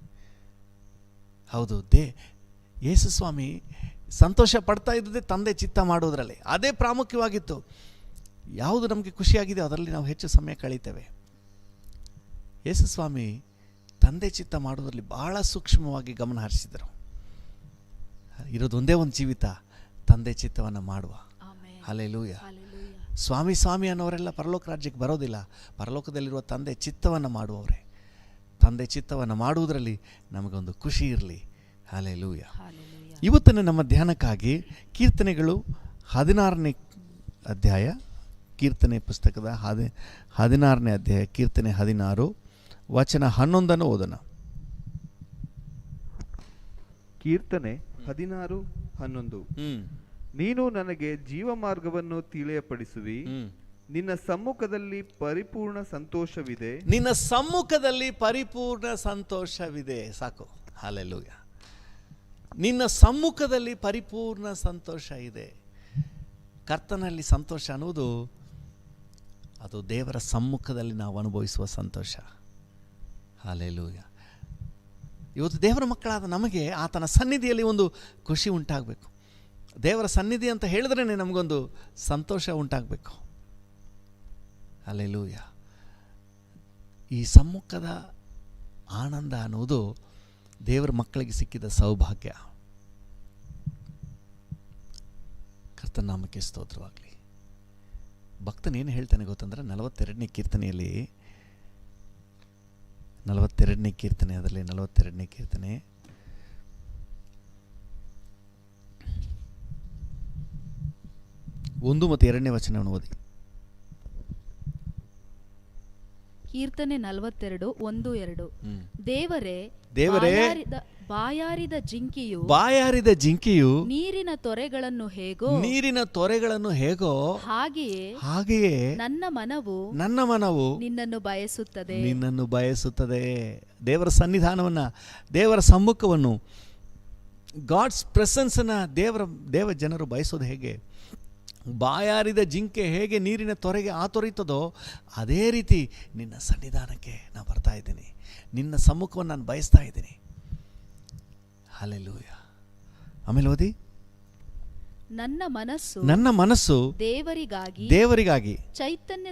ಹೌದು, ಯೇಸು ಸ್ವಾಮಿ ಸಂತೋಷ ಪಡ್ತಾ ಇದ್ದದೇ ತಂದೆ ಚಿತ್ತ ಮಾಡೋದರಲ್ಲಿ. ಅದೇ ಪ್ರಾಮುಖ್ಯವಾಗಿತ್ತು. ಯಾವುದು ನಮಗೆ ಖುಷಿಯಾಗಿದೆ ಅದರಲ್ಲಿ ನಾವು ಹೆಚ್ಚು ಸಮಯ ಕಳೀತೇವೆ. ಯೇಸು ಸ್ವಾಮಿ ತಂದೆ ಚಿತ್ತ ಮಾಡೋದರಲ್ಲಿ ಬಹಳ ಸೂಕ್ಷ್ಮವಾಗಿ ಗಮನ ಹರಿಸಿದರು. ಇರೋದು ಒಂದೇ ಒಂದು ಜೀವಿತ, ತಂದೆ ಚಿತ್ತವನ್ನು ಮಾಡುವ. ಹಲ್ಲೆಲೂಯ. ಸ್ವಾಮಿ ಸ್ವಾಮಿ ಅನ್ನೋರೆಲ್ಲ ಪರಲೋಕ ರಾಜ್ಯಕ್ಕೆ ಬರೋದಿಲ್ಲ. ಪರಲೋಕದಲ್ಲಿರುವ ತಂದೆ ಚಿತ್ತವನ್ನು ಮಾಡುವವರೇ. ತಂದೆ ಚಿತ್ತವನ್ನು ಮಾಡುವುದರಲ್ಲಿ ನಮಗೊಂದು ಖುಷಿ ಇರಲಿ. ಹಲ್ಲೆಲೂಯ. ಇವತ್ತಿನ ನಮ್ಮ ಧ್ಯಾನಕ್ಕಾಗಿ ಕೀರ್ತನೆಗಳು 16ನೇ ಅಧ್ಯಾಯ, ಕೀರ್ತನೆ ಪುಸ್ತಕದ 16ನೇ ಅಧ್ಯಾಯ, ಕೀರ್ತನೆ 16 ವಚನ 11 ಓದೋಣ. ಕೀರ್ತನೆ 16:11. ನೀನು ನನಗೆ ಜೀವ ಮಾರ್ಗವನ್ನು ತಿಳಿಯಪಡಿಸುವಿ, ನಿನ್ನ ಸಮ್ಮುಖದಲ್ಲಿ ಪರಿಪೂರ್ಣ ಸಂತೋಷವಿದೆ. ನಿನ್ನ ಸಮ್ಮುಖದಲ್ಲಿ ಪರಿಪೂರ್ಣ ಸಂತೋಷವಿದೆ. ಸಾಕು. ಹಲ್ಲೆಲೂಯ. ನಿನ್ನ ಸಮ್ಮುಖದಲ್ಲಿ ಪರಿಪೂರ್ಣ ಸಂತೋಷ ಇದೆ. ಕರ್ತನಲ್ಲಿ ಸಂತೋಷ ಅನ್ನುವುದು ಅದು ದೇವರ ಸಮ್ಮುಖದಲ್ಲಿ ನಾವು ಅನುಭವಿಸುವ ಸಂತೋಷ. ಹಲ್ಲೆಲೂಯ. ಇವತ್ತು ದೇವರ ಮಕ್ಕಳಾದ ನಮಗೆ ಆತನ ಸನ್ನಿಧಿಯಲ್ಲಿ ಒಂದು ಖುಷಿ ಉಂಟಾಗಬೇಕು. ದೇವರ ಸನ್ನಿಧಿ ಅಂತ ಹೇಳಿದ್ರೇ ನಮಗೊಂದು ಸಂತೋಷ ಉಂಟಾಗಬೇಕು. ಹಲ್ಲೆಲೂಯ. ಈ ಸಮ್ಮುಖದ ಆನಂದ ಅನ್ನುವುದು ದೇವರ ಮಕ್ಕಳಿಗೆ ಸಿಕ್ಕಿದ ಸೌಭಾಗ್ಯ. ಕರ್ತನ ನಾಮಕ್ಕೆ ಸ್ತೋತ್ರವಾಗಲಿ. ಭಕ್ತನೇನು ಹೇಳ್ತಾನೆ ಗೊತ್ತಂದ್ರೆ, 42ನೇ ಕೀರ್ತನೆಯಲ್ಲಿ, 42ನೇ ಕೀರ್ತನೆ, ಅದರಲ್ಲಿ 42ನೇ ಕೀರ್ತನೆ 1 ಮತ್ತು 2ನೇ ವಚನವನ್ನು ಓದಿ. ಕೀರ್ತನೆ 42, 1, 2. ದೇವರೇ, ಬಾಯಾರಿದ ಜಿಂಕೆಯು ನೀರಿನ ತೊರೆಗಳನ್ನು ಹೇಗೋ ಹಾಗೆಯೇ ನನ್ನ ಮನವು ನಿನ್ನನ್ನು ಬಯಸುತ್ತದೆ. ದೇವರ ಸನ್ನಿಧಾನವನ್ನ, ದೇವರ ಸಮ್ಮುಖವನ್ನು, ಗಾಡ್ಸ್ ಪ್ರೆಸೆನ್ಸ್ ಅನ್ನ ದೇವ ಜನರು ಬಯಸೋದು ಹೇಗೆ? ಬಾಯಾರಿದ ಜಿಂಕೆ ಹೇಗೆ ನೀರಿನ ತೊರೆಗೆ ಆತೊರಿತದೋ ಅದೇ ರೀತಿ ನಿನ್ನ ಸನ್ನಿಧಾನಕ್ಕೆ ನಾನು ಬರ್ತಾ ಇದ್ದೀನಿ, ನಿನ್ನ ಸಮ್ಮುಖವನ್ನು ನಾನು ಬಯಸ್ತಾ ಇದ್ದೀನಿ. ಹಲ್ಲೆಲೂಯ. ಆಮೇಲೆ ಓದಿ. ನನ್ನ ಮನಸ್ಸು ದೇವರಿಗಾಗಿ ಚೈತನ್ಯ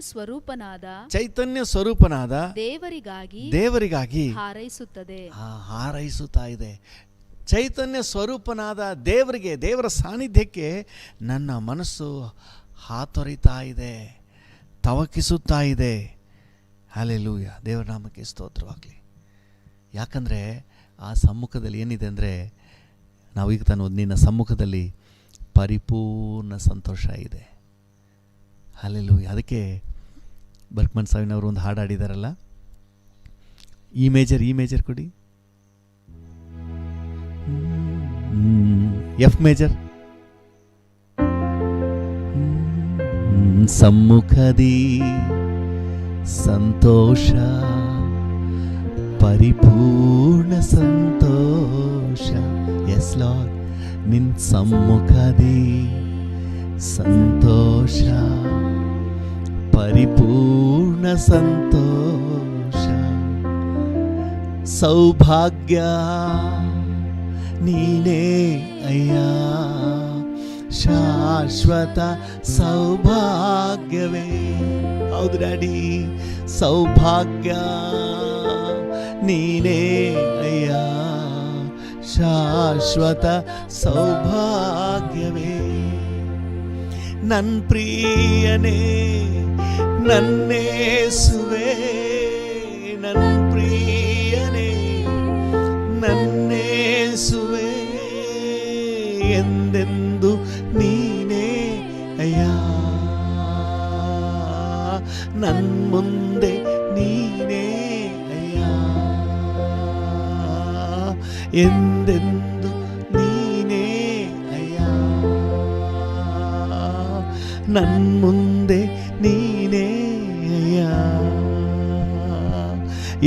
ಸ್ವರೂಪನಾದ ದೇವರಿಗಾಗಿ ಹಾರೈಸುತ್ತಾ ಇದೆ. ಚೈತನ್ಯ ಸ್ವರೂಪನಾದ ದೇವರಿಗೆ, ದೇವರ ಸಾನ್ನಿಧ್ಯಕ್ಕೆ ನನ್ನ ಮನಸ್ಸು ಹಾತೊರಿತಾ ಇದೆ, ತವಕಿಸುತ್ತಾ ಇದೆ. ಹಲ್ಲೆಲೂಯ. ದೇವರ ನಾಮಕ್ಕೆ ಸ್ತೋತ್ರವಾಗಲಿ. ಯಾಕಂದರೆ ಆ ಸಮ್ಮುಖದಲ್ಲಿ ಏನಿದೆ ಅಂದರೆ, ನಾವೀಗ ತಾನು ನಿನ್ನ ಸಮ್ಮುಖದಲ್ಲಿ ಪರಿಪೂರ್ಣ ಸಂತೋಷ ಇದೆ. ಹಲ್ಲೆಲೂಯ. ಅದಕ್ಕೆ ಬರ್ಕ್ಮನ್ ಸಾವಿನವರು ಒಂದು ಹಾಡು ಹಾಡಿದಾರಲ್ಲ, ಈ ಮೇಜರ್ ಕೊಡಿ, ಎಫ್ ಮೇಜರ್. ಸಮ್ಮುಖದಿ ಸಂತೋಷ ಪರಿಪೂರ್ಣ ಸಂತೋಷ. ಎಸ್ ಲಾರ್ಡ್, ನಿನ್ ಸಮ್ಮುಖದಿ ಸಂತೋಷ, ಪರಿಪೂರ್ಣ ಸಂತೋಷ, ಸೌಭಾಗ್ಯ ನೀನೇ ಅಯ್ಯ, ಶಾಶ್ವತ ಸೌಭಾಗ್ಯವೇ. ಹೌದು ಡ್ಯಾಡಿ, ಸೌಭಾಗ್ಯ ನೀನೇ ಅಯ್ಯ, ಶಾಶ್ವತ ಸೌಭಾಗ್ಯವೇ. ನನ್ ಪ್ರಿಯನೇ ನನ್ನೇಸುವೆ, ನನ್ ಪ್ರಿಯನೇ ನನ್ನೇಸುವೆ, ಎಂದೆಂದು ನೀನೇ ಅಯ್ಯ, ನನ್ ಮುಂದೆ ನೀನೇ ಅಯ್ಯ, ಎಂದೆಂದು ನೀನೇ ಅಯ್ಯ, ನನ್ ಮುಂದೆ ನೀನೇ ಅಯ್ಯ,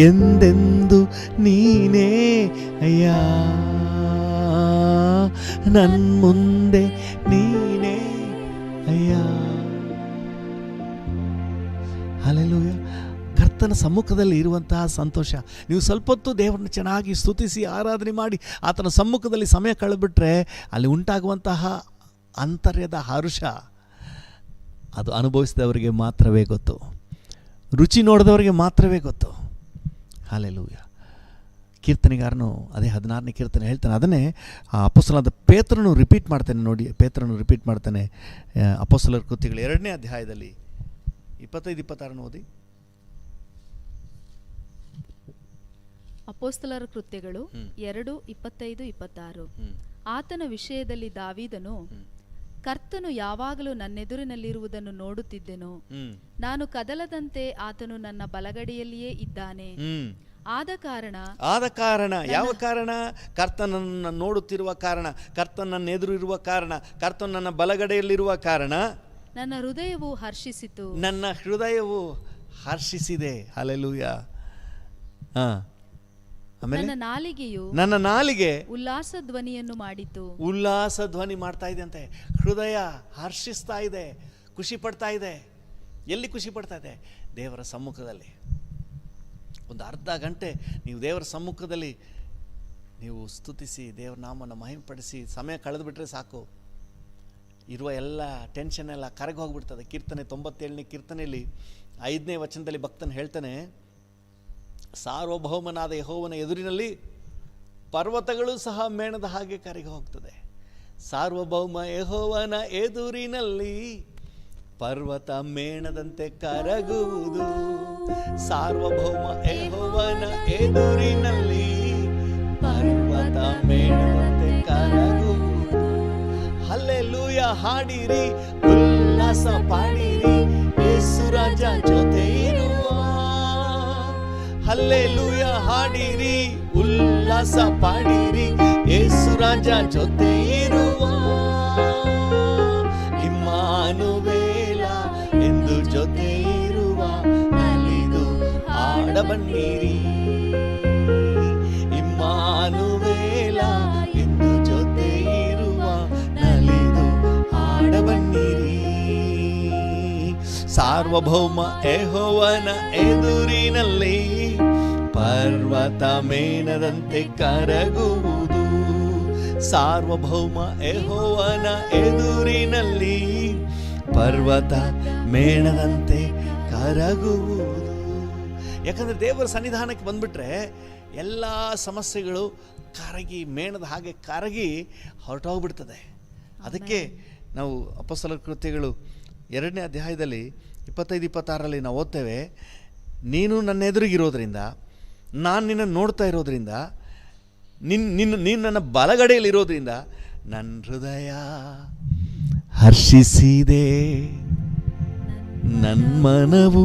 ಎಂದೆಂದು ನೀನೇ ಅಯ್ಯ, ನನ್ ಮುಂದೆ ನೀನೇ ಅಯ್ಯ. ಹಲ್ಲೆಲೂಯ. ಕರ್ತನ ಸಮ್ಮುಖದಲ್ಲಿ ಇರುವಂತಹ ಸಂತೋಷ. ನೀವು ಸ್ವಲ್ಪ ಹೊತ್ತು ದೇವರನ್ನು ಚೆನ್ನಾಗಿ ಸ್ತುತಿಸಿ ಆರಾಧನೆ ಮಾಡಿ ಆತನ ಸಮ್ಮುಖದಲ್ಲಿ ಸಮಯ ಕಳೆದ್ಬಿಟ್ರೆ ಅಲ್ಲಿ ಉಂಟಾಗುವಂತಹ ಅಂತರ್ಯದ ಹರುಷ ಅದು ಅನುಭವಿಸಿದವರಿಗೆ ಮಾತ್ರವೇ ಗೊತ್ತು, ರುಚಿ ನೋಡಿದವರಿಗೆ ಮಾತ್ರವೇ ಗೊತ್ತು. ಹಲ್ಲೆಲೂಯ. ಕೀರ್ತನೆಗಾರನು ಅದೇ 16ನೇ ಕೀರ್ತನೆ ಹೇಳ್ತಾನೆ, ಅದನ್ನೇ ಅಪೊಸ್ತಲನಾದ ಪೇತ್ರನು ರಿಪೀಟ್ ಮಾಡ್ತಾನೆ. ನೋಡಿ, ಪೇತ್ರನು ರಿಪೀಟ್ ಮಾಡ್ತಾನೆ ಅಪೊಸ್ತಲರ ಕೃತ್ಯಗಳು 2ನೇ ಅಧ್ಯಾಯದಲ್ಲಿ 25-26 ಓದಿ. ಅಪೊಸ್ತಲರ ಕೃತ್ಯಗಳು 2:25-26. ಆತನ ವಿಷಯದಲ್ಲಿ ದಾವೀದನು, ಕರ್ತನು ಯಾವಾಗಲೂ ನನ್ನೆದುರಿನಲ್ಲಿರುವುದನ್ನು ನೋಡುತ್ತಿದ್ದೆನು, ನಾನು ಕದಲದಂತೆ ಆತನು ನನ್ನ ಬಲಗಡೆಯಲ್ಲಿಯೇ ಇದ್ದಾನೆ. ಆದ ಕಾರಣ ಯಾವ ಕಾರಣ? ಕರ್ತನನ್ನು ನೋಡುತ್ತಿರುವ ಕಾರಣ, ಕರ್ತನ ನನ್ನ ಎದುರು ಇರುವ ಕಾರಣ, ಕರ್ತನ ನನ್ನ ಬಲಗಡೆಯಲ್ಲಿರುವ ಕಾರಣ ನನ್ನ ಹೃದಯವು ಹರ್ಷಿಸಿತು, ನನ್ನ ಹೃದಯವು ಹರ್ಷಿಸಿದೆ. ಹಲ್ಲೆಲೂಯ. ನನ್ನ ನಾಲಿಗೆ ಉಲ್ಲಾಸ ಧ್ವನಿಯನ್ನು ಮಾಡಿತು. ಉಲ್ಲಾಸ ಧ್ವನಿ ಮಾಡ್ತಾ ಇದೆ ಅಂತೆ. ಹೃದಯ ಹರ್ಷಿಸ್ತಾ ಇದೆ, ಖುಷಿ ಪಡ್ತಾ ಇದೆ. ಎಲ್ಲಿ ಖುಷಿ ಪಡ್ತಾ ಇದೆ? ದೇವರ ಸಮ್ಮುಖದಲ್ಲಿ. ಒಂದು ಅರ್ಧ ಗಂಟೆ ನೀವು ದೇವರ ಸಮ್ಮುಖದಲ್ಲಿ ನೀವು ಸ್ತುತಿಸಿ ದೇವರ ನಾಮವನ್ನು ಮಹಿಮೆಪಡಿಸಿ ಸಮಯ ಕಳೆದುಬಿಟ್ರೆ ಸಾಕು, ಇರುವ ಎಲ್ಲ ಟೆನ್ಷನ್ ಎಲ್ಲ ಕರಗಿ ಹೋಗ್ಬಿಡ್ತದೆ. ಕೀರ್ತನೆ 97ನೇ ಕೀರ್ತನೆಯಲ್ಲಿ 5ನೇ ವಚನದಲ್ಲಿ ಭಕ್ತನು ಹೇಳ್ತಾನೆ, ಸಾರ್ವಭೌಮನಾದ ಯೆಹೋವನ ಎದುರಿನಲ್ಲಿ ಪರ್ವತಗಳು ಸಹ ಮೇಣದ ಹಾಗೆ ಕರಗಿ ಹೋಗ್ತದೆ. ಸಾರ್ವಭೌಮ ಯೆಹೋವನ ಎದುರಿನಲ್ಲಿ ಪರ್ವತ ಮೇಣದಂತೆ ಕರಗುವುದು. ಸಾರ್ವಭೌಮ ಯೆಹೋವನ ಎದುರಿನಲ್ಲಿ ಪರ್ವತ ಮೇಣದಂತೆ ಕರಗುವುದು. ಹಲ್ಲೆಲೂಯ ಹಾಡಿರಿ, ಉಲ್ಲಾಸ ಪಾಡಿರಿ, ಯೇಸು ರಾಜ ಜೊತೆ ಇರುವ. ಹಲ್ಲೆಲೂಯ ಹಾಡಿರಿ, ಉಲ್ಲಾಸ ಪಾಡಿರಿ, ಯೇಸು ರಾಜ ಜೊತೆ ಇರುವ. ಇಮ್ಮಾನುವೇಲ ಎಂದು ಜೊತೆ ಇರುವ, ನಲಿದು ಹಾಡಬನ್ನಿರಿ. ಇಮ್ಮಾನುವೇಲ ಎಂದು ಜೊತೆ ಇರುವ, ನಲಿದು ಹಾಡಬನ್ನಿರಿ. ಸಾರ್ವಭೌಮ ಯೆಹೋವನ ಎದುರಿನಲ್ಲಿ ಪರ್ವತ ಮೇಣದಂತೆ ಕರಗುವುದು. ಸಾರ್ವಭೌಮ ಯೆಹೋವನ ಎದುರಿನಲ್ಲಿ ಪರ್ವತ ಮೇಣದಂತೆ ಕರಗುವುದು. ಯಾಕಂದರೆ ದೇವರ ಸನ್ನಿಧಾನಕ್ಕೆ ಬಂದ್ಬಿಟ್ರೆ ಎಲ್ಲ ಸಮಸ್ಯೆಗಳು ಕರಗಿ ಮೇಣದ ಹಾಗೆ ಕರಗಿ ಹೊರಟೋಗ್ಬಿಡ್ತದೆ. ಅದಕ್ಕೆ ನಾವು ಅಪೊಸ್ತಲರ ಕೃತ್ಯಗಳು 2ನೇ ಅಧ್ಯಾಯದಲ್ಲಿ 25-26 ನಾವು ಓದ್ತೇವೆ, ನೀನು ನನ್ನ ಎದುರಿಗಿರೋದ್ರಿಂದ, ನಾನು ನಿನ್ನನ್ನು ನೋಡ್ತಾ ಇರೋದ್ರಿಂದ, ನೀನು ನನ್ನ ಬಲಗಡೆಯಲ್ಲಿರೋದ್ರಿಂದ ನನ್ನ ಹೃದಯ ಹರ್ಷಿಸಿದೆ, ನನ್ನ ಮನವು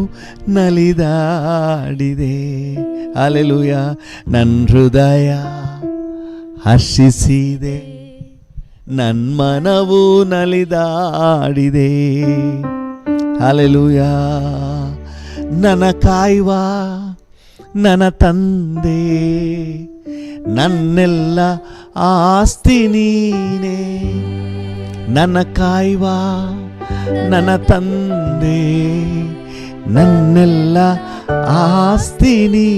ನಲಿದಾಡಿದೆ. ಹಲ್ಲೆಲೂಯ. ನನ್ನ ಹೃದಯ ಹರ್ಷಿಸಿದೆ, ನನ್ನ ಮನವು ನಲಿದಾಡಿದೆ. ಹಲ್ಲೆಲೂಯ. ನನ್ನ ಕಾಯುವ ನನ್ನ ತಂದೆ, ನನ್ನೆಲ್ಲ ಆಸ್ತಿ ನೀನೇ. ನನ್ನ ಕಾಯುವ ನನ್ನ ತಂದೆ, ನನ್ನೆಲ್ಲ ಆಸ್ತಿ ನೀ.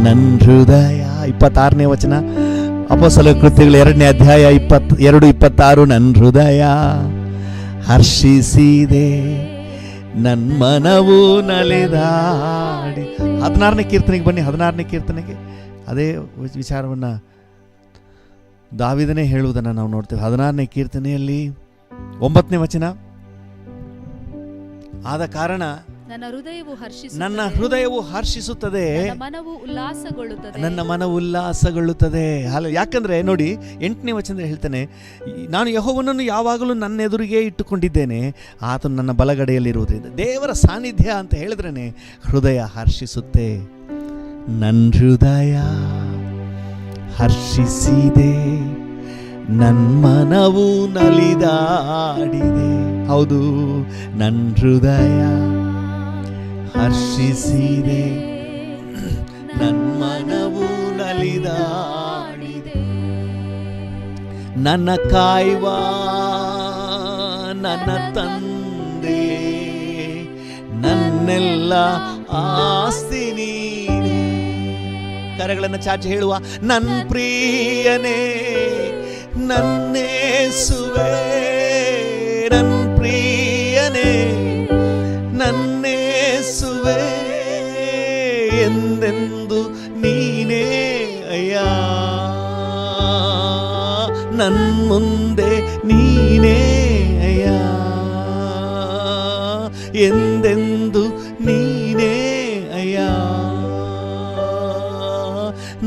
ನನ್ನ ಹೃದಯ 26ನೇ ವಚನ, ಅಪೊಸ್ತಲರ ಕೃತ್ಯಗಳು 2ನೇ ಅಧ್ಯಾಯ 22-26. ನನ್ನ ಹೃದಯ ಹರ್ಷಿಸಿದೆ, ನನ್ನ ಮನವು ನಲಿದಾಡಿ. 16ನೇ ಕೀರ್ತನೆಗೆ ಬನ್ನಿ. 16ನೇ ಕೀರ್ತನೆಗೆ ಅದೇ ವಿಚಾರವನ್ನು ದಾವೀದನೇ ಹೇಳುವುದನ್ನು ನಾವು ನೋಡ್ತೇವೆ. 16ನೇ ಕೀರ್ತನೆಯಲ್ಲಿ 9ನೇ ವಚನ, ಆದ ಕಾರಣ ನನ್ನ ಹೃದಯವು ಹರ್ಷಿಸುತ್ತದೆ, ನನ್ನ ಮನವು ಉಲ್ಲಾಸಗೊಳ್ಳುತ್ತದೆ. ಯಾಕಂದ್ರೆ ನೋಡಿ 8ನೇ ವಚನದಲ್ಲಿ ಹೇಳ್ತಾನೆ, ನಾನು ಯೆಹೋವನನ್ನು ಯಾವಾಗಲೂ ನನ್ನ ಎದುರಿಗೆ ಇಟ್ಟುಕೊಂಡಿದ್ದೇನೆ, ಆತನು ನನ್ನ ಬಲಗಡೆಯಲ್ಲಿರುವುದರಿಂದ. ದೇವರ ಸಾನ್ನಿಧ್ಯ ಅಂತ ಹೇಳಿದ್ರೇನೆ ಹೃದಯ ಹರ್ಷಿಸುತ್ತೆ. ನನ್ನ ಹೃದಯ ಹರ್ಷಿಸಿದೆ, ನನ್ನ ಮನವು ನಲಿದಾಡಿದೆ. ಹೌದು, ನನ್ನ ಹೃದಯ ಹರ್ಷಿಸಿದೆ, ನನ್ನ ಮನವು ನಲಿದಾಡಿದೆ. ನನ್ನ ಕಾಯುವ ನನ್ನ ತಂದೆ, ನನ್ನೆಲ್ಲ ಆಸ್ತಿ ನೀನೇ. ಕರೆಗಳನ್ನು ಚಾಚಿ ಹೇಳುವ, ನನ್ನ ಪ್ರಿಯನೇ, ನನ್ನೇಸುವೆ, ನನ್ನ ಪ್ರಿಯನೇ, ನನ್ನೇಸುವೆ, ಎಂದೆಂದು ನೀನೇ ಅಯ್ಯ, ನನ್ನ ಮುಂದೆ ನೀನೇ ಅಯ್ಯ, ಎಂದೆಂದು ನೀನೇ ಅಯ್ಯ,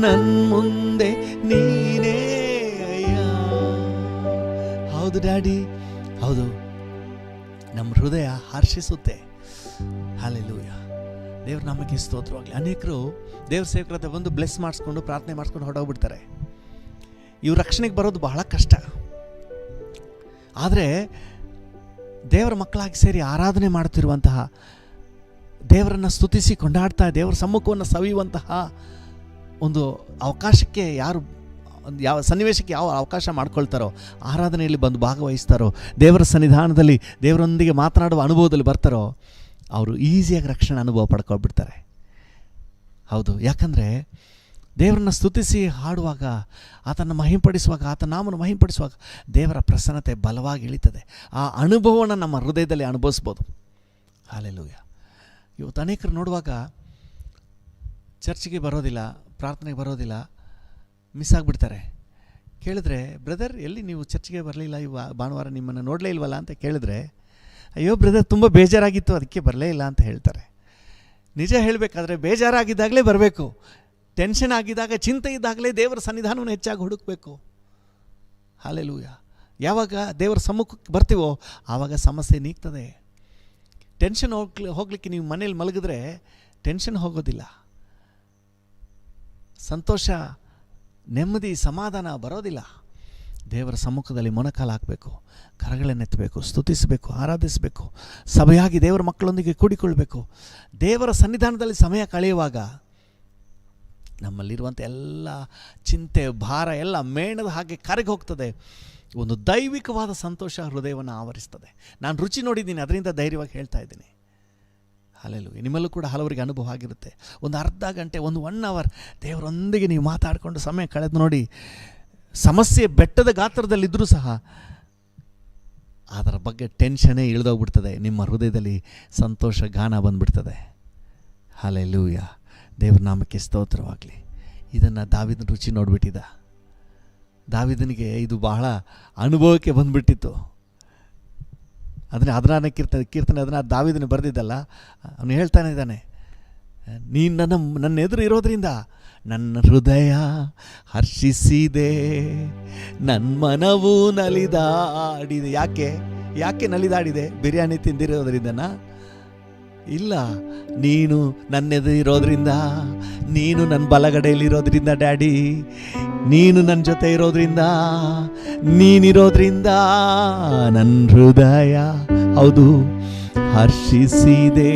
ನನ್ನ ಮುಂದೆ ನೀನೇ ಅಯ್ಯ. ಹೌದು ಡ್ಯಾಡಿ, ಹೌದು, ನಮ್ಮ ಹೃದಯ ಹರ್ಷಿಸುತ್ತೆ. ಹಲ್ಲೆಲೂಯ. ದೇವ್ರ ನಾಮಕ್ಕೆ ಸ್ತೋತ್ರವಾಗಲಿ. ಅನೇಕರು ದೇವ್ರ ಸೇವಕರ ಹತ್ರ ಬಂದು ಬ್ಲೆಸ್ ಮಾಡಿಸ್ಕೊಂಡು ಪ್ರಾರ್ಥನೆ ಮಾಡಿಸ್ಕೊಂಡು ಹೊರಡೋಗ್ಬಿಡ್ತಾರೆ. ಇವ್ರ ರಕ್ಷಣೆಗೆ ಬರೋದು ಬಹಳ ಕಷ್ಟ. ಆದರೆ ದೇವರ ಮಕ್ಕಳಾಗಿ ಸೇರಿ ಆರಾಧನೆ ಮಾಡ್ತಿರುವಂತಹ, ದೇವರನ್ನು ಸ್ತುತಿಸಿ ಕೊಂಡಾಡ್ತಾ ದೇವರ ಸಮ್ಮುಖವನ್ನು ಸವಿಯುವಂತಹ ಒಂದು ಅವಕಾಶಕ್ಕೆ ಯಾವ ಸನ್ನಿವೇಶಕ್ಕೆ ಯಾವ ಅವಕಾಶ ಮಾಡ್ಕೊಳ್ತಾರೋ, ಆರಾಧನೆಯಲ್ಲಿ ಬಂದು ಭಾಗವಹಿಸ್ತಾರೋ, ದೇವರ ಸನ್ನಿಧಾನದಲ್ಲಿ ದೇವರೊಂದಿಗೆ ಮಾತನಾಡುವ ಅನುಭವದಲ್ಲಿ ಬರ್ತಾರೋ, ಅವರು ಈಸಿಯಾಗಿ ರಕ್ಷಣೆ ಅನುಭವ ಪಡ್ಕೊಳ್ಬಿಡ್ತಾರೆ. ಹೌದು, ಯಾಕಂದರೆ ದೇವರನ್ನ ಸ್ತುತಿಸಿ ಹಾಡುವಾಗ, ಆತನ ಮಹಿಂಪಡಿಸುವಾಗ, ಆತನ ನಾಮನ ಮಹಿಂಪಡಿಸುವಾಗ ದೇವರ ಪ್ರಸನ್ನತೆ ಬಲವಾಗಿ ಇಳಿತದೆ. ಆ ಅನುಭವವನ್ನು ನಮ್ಮ ಹೃದಯದಲ್ಲಿ ಅನುಭವಿಸ್ಬೋದು. ಹಲ್ಲೆಲೂಯ. ಇವತ್ತು ಅನೇಕರು ನೋಡುವಾಗ ಚರ್ಚಿಗೆ ಬರೋದಿಲ್ಲ, ಪ್ರಾರ್ಥನೆಗೆ ಬರೋದಿಲ್ಲ, ಮಿಸ್ ಆಗಿಬಿಡ್ತಾರೆ. ಕೇಳಿದ್ರೆ, ಬ್ರದರ್ ಎಲ್ಲಿ ನೀವು ಚರ್ಚಿಗೆ ಬರಲಿಲ್ಲ, ಭಾನುವಾರ ನಿಮ್ಮನ್ನು ನೋಡಲೇ ಇಲ್ವಲ್ಲ ಅಂತ ಕೇಳಿದ್ರೆ, ಅಯ್ಯೋ ಬ್ರದರ್ ತುಂಬ ಬೇಜಾರಾಗಿತ್ತು ಅದಕ್ಕೆ ಬರಲೇ ಇಲ್ಲ ಅಂತ ಹೇಳ್ತಾರೆ. ನಿಜ ಹೇಳಬೇಕಾದ್ರೆ ಬೇಜಾರಾಗಿದ್ದಾಗಲೇ ಬರಬೇಕು. ಟೆನ್ಷನ್ ಆಗಿದ್ದಾಗ, ಚಿಂತೆ ಇದ್ದಾಗಲೇ ದೇವರ ಸನ್ನಿಧಾನವನ್ನು ಹೆಚ್ಚಾಗಿ ಹುಡುಕಬೇಕು. ಹಲ್ಲೆಲೂಯ. ಯಾವಾಗ ದೇವರ ಸಮ್ಮುಖಕ್ಕೆ ಬರ್ತೀವೋ ಆವಾಗ ಸಮಸ್ಯೆ ನೀಗ್ತದೆ. ಟೆನ್ಷನ್ ಹೋಗ್ಲಿಕ್ಕೆ ನೀವು ಮನೇಲಿ ಮಲಗಿದ್ರೆ ಟೆನ್ಷನ್ ಹೋಗೋದಿಲ್ಲ. ಸಂತೋಷ, ನೆಮ್ಮದಿ, ಸಮಾಧಾನ ಬರೋದಿಲ್ಲ. ದೇವರ ಸಮ್ಮುಖದಲ್ಲಿ ಮೊಣಕಾಲು ಹಾಕಬೇಕು, ಕರಗಳನ್ನೆತ್ತಬೇಕು, ಸ್ತುತಿಸಬೇಕು, ಆರಾಧಿಸಬೇಕು, ಸಭೆಯಾಗಿ ದೇವರ ಮಕ್ಕಳೊಂದಿಗೆ ಕೂಡಿಕೊಳ್ಬೇಕು. ದೇವರ ಸನ್ನಿಧಾನದಲ್ಲಿ ಸಮಯ ಕಳೆಯುವಾಗ ನಮ್ಮಲ್ಲಿರುವಂಥ ಎಲ್ಲ ಚಿಂತೆ, ಭಾರ ಎಲ್ಲ ಮೇಣದ ಹಾಗೆ ಕರಗಿ ಹೋಗ್ತದೆ. ಒಂದು ದೈವಿಕವಾದ ಸಂತೋಷ ಹೃದಯವನ್ನು ಆವರಿಸ್ತದೆ. ನಾನು ರುಚಿ ನೋಡಿದ್ದೀನಿ, ಅದರಿಂದ ಧೈರ್ಯವಾಗಿ ಹೇಳ್ತಾ ಇದ್ದೀನಿ. ಹಲ್ಲೆಲೂಯಾ. ನಿಮ್ಮಲ್ಲೂ ಕೂಡ ಹಲವರಿಗೆ ಅನುಭವ ಆಗಿರುತ್ತೆ. ಒಂದು ಅರ್ಧ ಗಂಟೆ, 1 ಅವರ್ ದೇವರೊಂದಿಗೆ ನೀವು ಮಾತಾಡಿಕೊಂಡು ಸಮಯ ಕಳೆದು ನೋಡಿ. ಸಮಸ್ಯೆ ಬೆಟ್ಟದ ಗಾತ್ರದಲ್ಲಿದ್ದರೂ ಸಹ ಅದರ ಬಗ್ಗೆ ಟೆನ್ಷನ್ನೇ ಇಳಿದೋಗ್ಬಿಡ್ತದೆ. ನಿಮ್ಮ ಹೃದಯದಲ್ಲಿ ಸಂತೋಷ ಗಾನ ಬಂದುಬಿಡ್ತದೆ. ಹಲ್ಲೆಲೂಯಾ. ದೇವ್ರ ನಾಮಕ್ಕೆ ಸ್ತೋತ್ರವಾಗಲಿ. ಇದನ್ನು ದಾವೀದನ ರುಚಿ ನೋಡಿಬಿಟ್ಟಿದ್ದ. ದಾವೀದನಿಗೆ ಇದು ಬಹಳ ಅನುಭವಕ್ಕೆ ಬಂದುಬಿಟ್ಟಿತ್ತು. ಅದನ್ನೇ 16ನೇ ಕೀರ್ತನೆ ಅದನ್ನು ದಾವೀದನು ಬರೆದಿದ್ದಲ್ಲ, ಅವನು ಹೇಳ್ತಾನೆ ಇದ್ದಾನೆ, ನೀನು ನನ್ನ ಎದುರು ಇರೋದ್ರಿಂದ ನನ್ನ ಹೃದಯ ಹರ್ಷಿಸಿದೆ, ನನ್ನ ಮನವು ನಲಿದಾಡಿದೆ. ಯಾಕೆ ನಲಿದಾಡಿದೆ? ಬಿರಿಯಾನಿ ತಿಂದಿರೋದ್ರಿಂದನಾ? ಇಲ್ಲ, ನೀನು ನನ್ನೆದುರಿರೋದ್ರಿಂದ, ನೀನು ನನ್ನ ಬಲಗಡೆಯಲ್ಲಿರೋದ್ರಿಂದ ಡ್ಯಾಡಿ, ನೀನು ನನ್ನ ಜೊತೆ ಇರೋದ್ರಿಂದ, ನೀನಿರೋದ್ರಿಂದ ನನ್ನ ಹೃದಯ ಹೌದು ಹರ್ಷಿಸಿದೆ,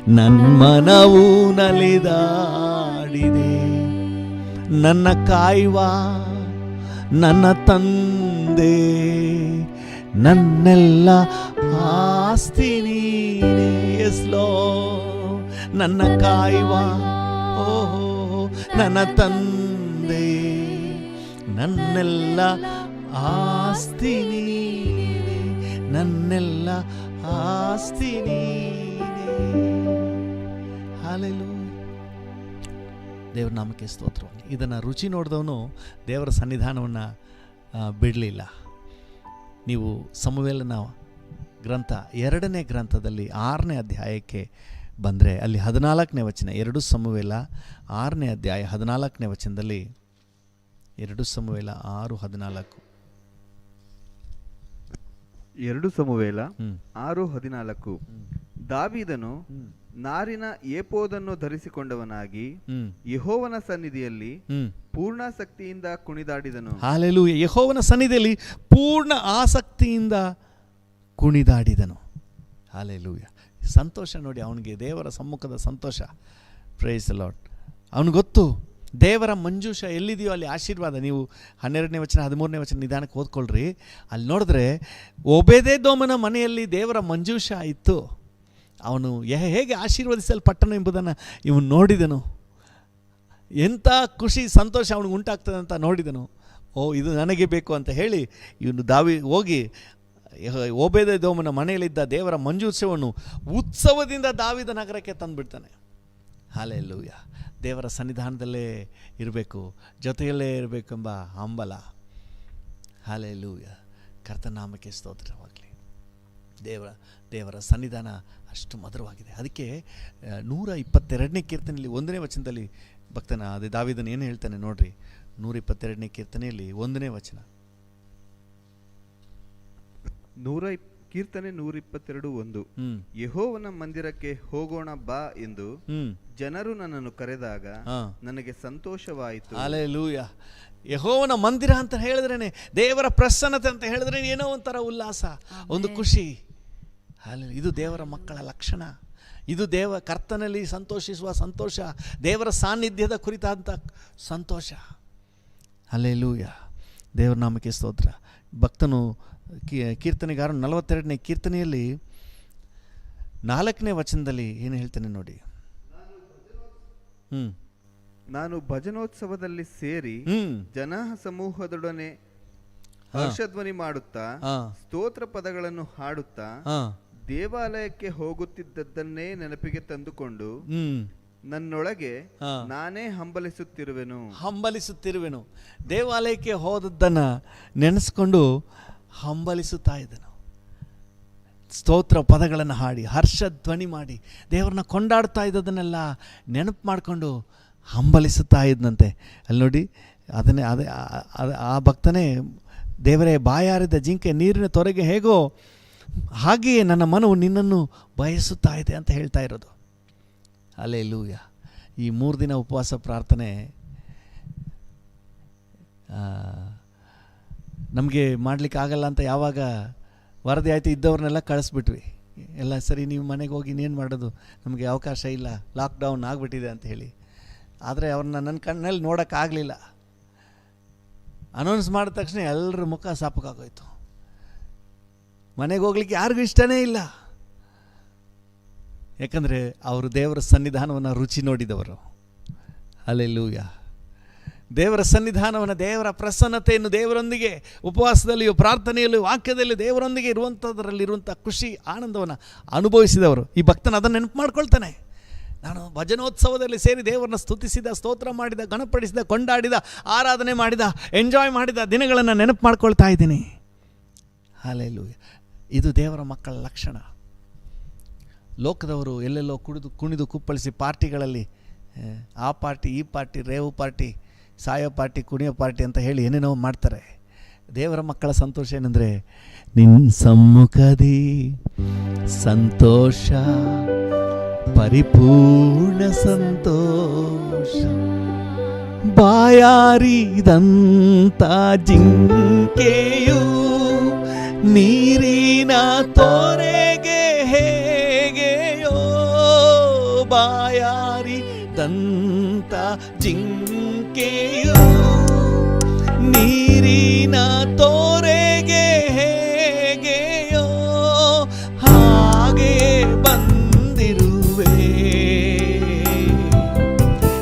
ನನ್ನ ಮನವು ನಲಿದಾಡಿದೆ. ನನ್ನ ಕಾಯುವ ನನ್ನ ತಂದೆ, ನನ್ನೆಲ್ಲ ಆಸ್ತಿ ನೀನೇ. ಎಸ್ ಲಾರ್ಡ್, ನನ್ನ ಕಾಯುವ ಓಹೋ ನನ್ನ ತಂದೆ, ನನ್ನೆಲ್ಲ ಆಸ್ತಿ ನೀನೇ, ನನ್ನೆಲ್ಲ ಆಸ್ತಿ ನೀನೇ. ಹಲ್ಲೆಲೂಯಾ. ದೇವರ ನಾಮಕ್ಕೆ ಸ್ತೋತ್ರ. ಇದನ್ನು ರುಚಿ ನೋಡಿದವನು ದೇವರ ಸನ್ನಿಧಾನವನ್ನು ಬಿಡಲಿಲ್ಲ. ನೀವು ಸಮುವೇಲನ ಗ್ರಂಥ 2ನೇ ಗ್ರಂಥದಲ್ಲಿ 6ನೇ ಅಧ್ಯಾಯಕ್ಕೆ ಬಂದರೆ ಅಲ್ಲಿ 14ನೇ ವಚನ, 2 ಸಮುವೇಲ 6ನೇ ಅಧ್ಯಾಯ 14ನೇ ವಚನದಲ್ಲಿ, 2 ಸಮುವೇಲ 6:14. 2 ಸಮುವೇಲ 6:14. ದಾವೀದನು ನಾರಿನ ಏಪೋದನ್ನು ಧರಿಸಿಕೊಂಡವನಾಗಿ ಯೆಹೋವನ ಸನ್ನಿಧಿಯಲ್ಲಿ ಪೂರ್ಣಾಸಕ್ತಿಯಿಂದ ಕುಣಿದಾಡಿದನು. ಹಲ್ಲೆಲೂಯಾ. ಯೆಹೋವನ ಸನ್ನಿಧಿಯಲ್ಲಿ ಪೂರ್ಣ ಆಸಕ್ತಿಯಿಂದ ಕುಣಿದಾಡಿದನು. ಹಲ್ಲೆಲೂಯಾ. ಸಂತೋಷ ನೋಡಿ ಅವನಿಗೆ, ದೇವರ ಸಮ್ಮುಖದ ಸಂತೋಷ. Praise the lord. ಅವನಿಗೆ ಗೊತ್ತು ದೇವರ ಮಂಜೂಷ ಎಲ್ಲಿದೆಯೋ ಅಲ್ಲಿ ಆಶೀರ್ವಾದ. ನೀವು 12ನೇ ವಚನ 13ನೇ ವಚನ ನಿಧಾನಕ್ಕೆ ಓದ್ಕೊಳ್ರಿ. ಅಲ್ಲಿ ನೋಡಿದ್ರೆ ಓಬೇದೆದೋಮನ ಮನೆಯಲ್ಲಿ ದೇವರ ಮಂಜೂಷ ಇತ್ತು. ಅವನು ಹೇಗೆ ಆಶೀರ್ವದಿಸಲ್ಪಟ್ಟನು ಎಂಬುದನ್ನು ಇವನು ನೋಡಿದನು. ಎಂಥ ಖುಷಿ ಸಂತೋಷ ಅವನಿಗೆ ಉಂಟಾಗ್ತದೆ ಅಂತ ನೋಡಿದನು. ಇದು ನನಗೆ ಬೇಕು ಅಂತ ಹೇಳಿ ಇವನು ಹೋಗಿ ಓಬೇದೆದೋಮನ ಮನೆಯಲ್ಲಿದ್ದ ದೇವರ ಮಂಜೂಷವನ್ನು ಉತ್ಸವದಿಂದ ದಾವೀದ ನಗರಕ್ಕೆ ತಂದುಬಿಡ್ತಾನೆ. ಹಲ್ಲೆಲೂಯಾ. ದೇವರ ಸನ್ನಿಧಾನದಲ್ಲೇ ಇರಬೇಕು, ಜೊತೆಯಲ್ಲೇ ಇರಬೇಕೆಂಬ ಹಂಬಲ. ಹಲ್ಲೆಲೂಯಾ. ಕರ್ತನಾಮಕ್ಕೆ ಸ್ತೋತ್ರವಾಗಲಿ. ದೇವರ ಸನ್ನಿಧಾನ ಅಷ್ಟು ಮಧುರವಾಗಿದೆ. ಅದಕ್ಕೆ 122ನೇ ಕೀರ್ತನೆಯಲ್ಲಿ 1ನೇ ವಚನದಲ್ಲಿ ಭಕ್ತನ ಅದೇ ದಾವೀದನು ಏನು ಹೇಳ್ತಾನೆ ನೋಡ್ರಿ. 122ನೇ ಕೀರ್ತನೆಯಲ್ಲಿ 1ನೇ ವಚನ. ಕೀರ್ತನೆ 122:1. ಯೆಹೋವನ ಮಂದಿರಕ್ಕೆ ಹೋಗೋಣ ಬಾ ಎಂದು ಜನರು ನನ್ನನ್ನು ಕರೆದಾಗ ನನಗೆ ಸಂತೋಷವಾಯಿತು. ಹಲ್ಲೆಲೂಯಾ. ಯೆಹೋವನ ಮಂದಿರ ಅಂತ ಹೇಳಿದ್ರೇನೆ, ದೇವರ ಪ್ರಸನ್ನತೆ ಅಂತ ಹೇಳಿದ್ರೆ ಏನೋ ಒಂಥರ ಉಲ್ಲಾಸ, ಒಂದು ಖುಷಿ. ಇದು ದೇವರ ಮಕ್ಕಳ ಲಕ್ಷಣ. ಇದು ಕರ್ತನಲ್ಲಿ ಸಂತೋಷಿಸುವ ಸಂತೋಷ, ದೇವರ ಸಾನ್ನಿಧ್ಯದ ಕುರಿತಾದಂಥ ಸಂತೋಷ. ಹಲ್ಲೆಲೂಯಾ. ದೇವರ ನಾಮಕ್ಕೆ ಸ್ತೋತ್ರ. ಭಕ್ತನು ಕೀರ್ತನೆಗಾರ 42ನೇ ಕೀರ್ತನೆಯಲ್ಲಿ 4ನೇ ವಚನದಲ್ಲಿ ಏನು ಹೇಳ್ತಾನೆ ನೋಡಿ. ನಾನು ಭಜನೋತ್ಸವದಲ್ಲಿ ಸೇರಿ ಜನ ಸಮೂಹದೊಡನೆ ಹರ್ಷಧ್ವನಿ ಮಾಡುತ್ತಾ ಸ್ತೋತ್ರ ಪದಗಳನ್ನು ಹಾಡುತ್ತಾ ದೇವಾಲಯಕ್ಕೆ ಹೋಗುತ್ತಿದ್ದದ್ದನ್ನೇ ನೆನಪಿಗೆ ತಂದುಕೊಂಡು ನನ್ನೊಳಗೆ ನಾನೇ ಹಂಬಲಿಸುತ್ತಿರುವೆನು. ದೇವಾಲಯಕ್ಕೆ ಹೋದದ್ದನ್ನ ನೆನೆಸ್ಕೊಂಡು ಹಂಬಲಿಸುತ್ತಾ ಇದ್ದನು. ಸ್ತೋತ್ರ ಪದಗಳನ್ನು ಹಾಡಿ ಹರ್ಷಧ್ವನಿ ಮಾಡಿ ದೇವರನ್ನ ಕೊಂಡಾಡ್ತಾ ಇದ್ದದನ್ನೆಲ್ಲ ನೆನಪು ಮಾಡಿಕೊಂಡು ಹಂಬಲಿಸುತ್ತಾ ಇದ್ದಂತೆ. ಅಲ್ಲಿ ನೋಡಿ, ಅದನ್ನೇ ಆ ಭಕ್ತನೇ ದೇವರೇ, ಬಾಯಾರಿದ ಜಿಂಕೆ ನೀರಿನ ತೊರೆಗೆ ಹೇಗೋ ಹಾಗೆಯೇ ನನ್ನ ಮನವು ನಿನ್ನನ್ನು ಬಯಸುತ್ತಾ ಇದೆ ಅಂತ ಹೇಳ್ತಾ ಇರೋದು. ಹಲ್ಲೆಲೂಯಾ. ಈ 3 ದಿನ ಉಪವಾಸ ಪ್ರಾರ್ಥನೆ ನಮಗೆ ಮಾಡಲಿಕ್ಕೆ ಆಗಲ್ಲ ಅಂತ ಯಾವಾಗ ವರದಿ ಆಯಿತು, ಇದ್ದವ್ರನ್ನೆಲ್ಲ ಕಳಿಸ್ಬಿಟ್ವಿ. ಎಲ್ಲ ಸರಿ, ನೀವು ಮನೆಗೆ ಹೋಗಿ ಇನ್ನೇನು ಮಾಡೋದು, ನಮಗೆ ಅವಕಾಶ ಇಲ್ಲ, ಲಾಕ್ಡೌನ್ ಆಗಿಬಿಟ್ಟಿದೆ ಅಂತ ಹೇಳಿ. ಆದರೆ ಅವ್ರನ್ನ ನನ್ನ ಕಣ್ಣಲ್ಲಿ ನೋಡೋಕ್ಕಾಗಲಿಲ್ಲ. ಅನೌನ್ಸ್ ಮಾಡಿದ ತಕ್ಷಣ ಎಲ್ಲರ ಮುಖ ಸಾಪಕ್ಕಾಗೋಯ್ತು. ಮನೆಗೆ ಹೋಗ್ಲಿಕ್ಕೆ ಯಾರಿಗೂ ಇಷ್ಟನೇ ಇಲ್ಲ. ಯಾಕಂದರೆ ಅವರು ದೇವರ ಸನ್ನಿಧಾನವನ್ನು ರುಚಿ ನೋಡಿದವರು. ಹಲ್ಲೆಲೂಯಾ. ದೇವರ ಸನ್ನಿಧಾನವನ್ನು, ದೇವರ ಪ್ರಸನ್ನತೆಯನ್ನು, ದೇವರೊಂದಿಗೆ ಉಪವಾಸದಲ್ಲಿಯೂ ಪ್ರಾರ್ಥನೆಯಲ್ಲೂ ವಾಕ್ಯದಲ್ಲಿ ದೇವರೊಂದಿಗೆ ಇರುವಂಥದ್ರಲ್ಲಿರುವಂಥ ಖುಷಿ ಆನಂದವನ್ನು ಅನುಭವಿಸಿದವರು. ಈ ಭಕ್ತನ ಅದನ್ನು ನೆನಪು ಮಾಡ್ಕೊಳ್ತಾನೆ. ನಾನು ಭಜನೋತ್ಸವದಲ್ಲಿ ಸೇರಿ ದೇವರನ್ನ ಸ್ತುತಿಸಿದ, ಸ್ತೋತ್ರ ಮಾಡಿದ, ಗಣಪಡಿಸಿದ, ಕೊಂಡಾಡಿದ, ಆರಾಧನೆ ಮಾಡಿದ, ಎಂಜಾಯ್ ಮಾಡಿದ ದಿನಗಳನ್ನು ನೆನಪು ಮಾಡ್ಕೊಳ್ತಾ ಇದ್ದೀನಿ. ಹಲ್ಲೆಲೂಯಾ. ಇದು ದೇವರ ಮಕ್ಕಳ ಲಕ್ಷಣ. ಲೋಕದವರು ಎಲ್ಲೆಲ್ಲೋ ಕುಣಿದು ಕುಪ್ಪಳಿಸಿ ಪಾರ್ಟಿಗಳಲ್ಲಿ ಆ ಪಾರ್ಟಿ, ಈ ಪಾರ್ಟಿ, ರೇವು ಪಾರ್ಟಿ, ಸಾಯೋ ಪಾರ್ಟಿ, ಕುಣಿಯೋ ಪಾರ್ಟಿ ಅಂತ ಹೇಳಿ ಏನೇನೋ ಮಾಡ್ತಾರೆ. ದೇವರ ಮಕ್ಕಳ ಸಂತೋಷ ಏನಂದರೆ, ನಿನ್ನ ಸಮ್ಮುಖದಿ ಸಂತೋಷ, ಪರಿಪೂರ್ಣ ಸಂತೋಷ. ಬಾಯಾರಿದಂಥ ಜಿಂಕೆಯು ನೀರಿನ ತೊರೆಗೆ ಹೇಗೆಯೋ ಜಿಂಕೆಯು ನೀರಿನ ತೋರೆಗೆ ಹೇಗೆಯೋ ಹಾಗೆ ಬಂದಿರುವೆ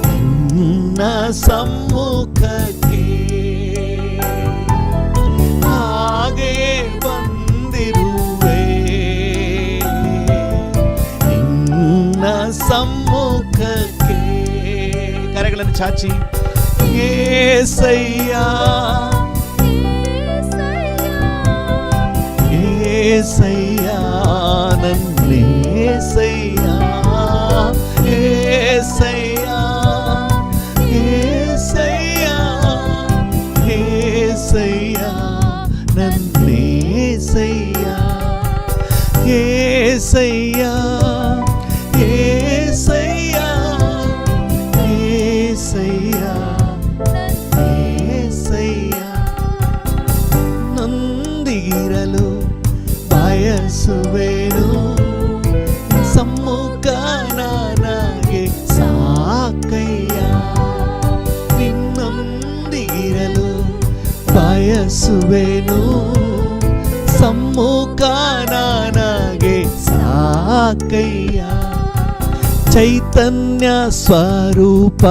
ನಿನ್ನ ಸಮ್ಮುಖಕ್ಕೆ ಹಾಗೆ ಬಂದಿರುವೆ ನಿನ್ನ ಸಮ್ಮುಖಕ್ಕೆ. ಕರೆಗಳನ್ನು ಚಾಚಿ ಏಸಯ್ಯ ಏಸಯ್ಯ ನನ್ನೇಸಯ್ಯ ಏಸಯ್ಯ ಏಸಯ್ಯ ಏಸಯ್ಯ ನನ್ನೇಸಯ್ಯ ಏಸಯ್ಯ ಏಸಯ್ಯ ಏಸಯ್ಯ ಏಸಯ್ಯ ನೊಂದಿಗಿರಲು ಬಯಸುವೆನು ಸಮ್ಮುಖ ನನಗೆ ಸಾಕಯ್ಯ ನಿನ್ನೊಂದಿಗಿರಲು ಬಯಸುವೆನು ಸಮ್ಮುಖ ನನಗೆ ಸಾಕಯ್ಯ ಚೈತನ್ಯ ಸ್ವರೂಪ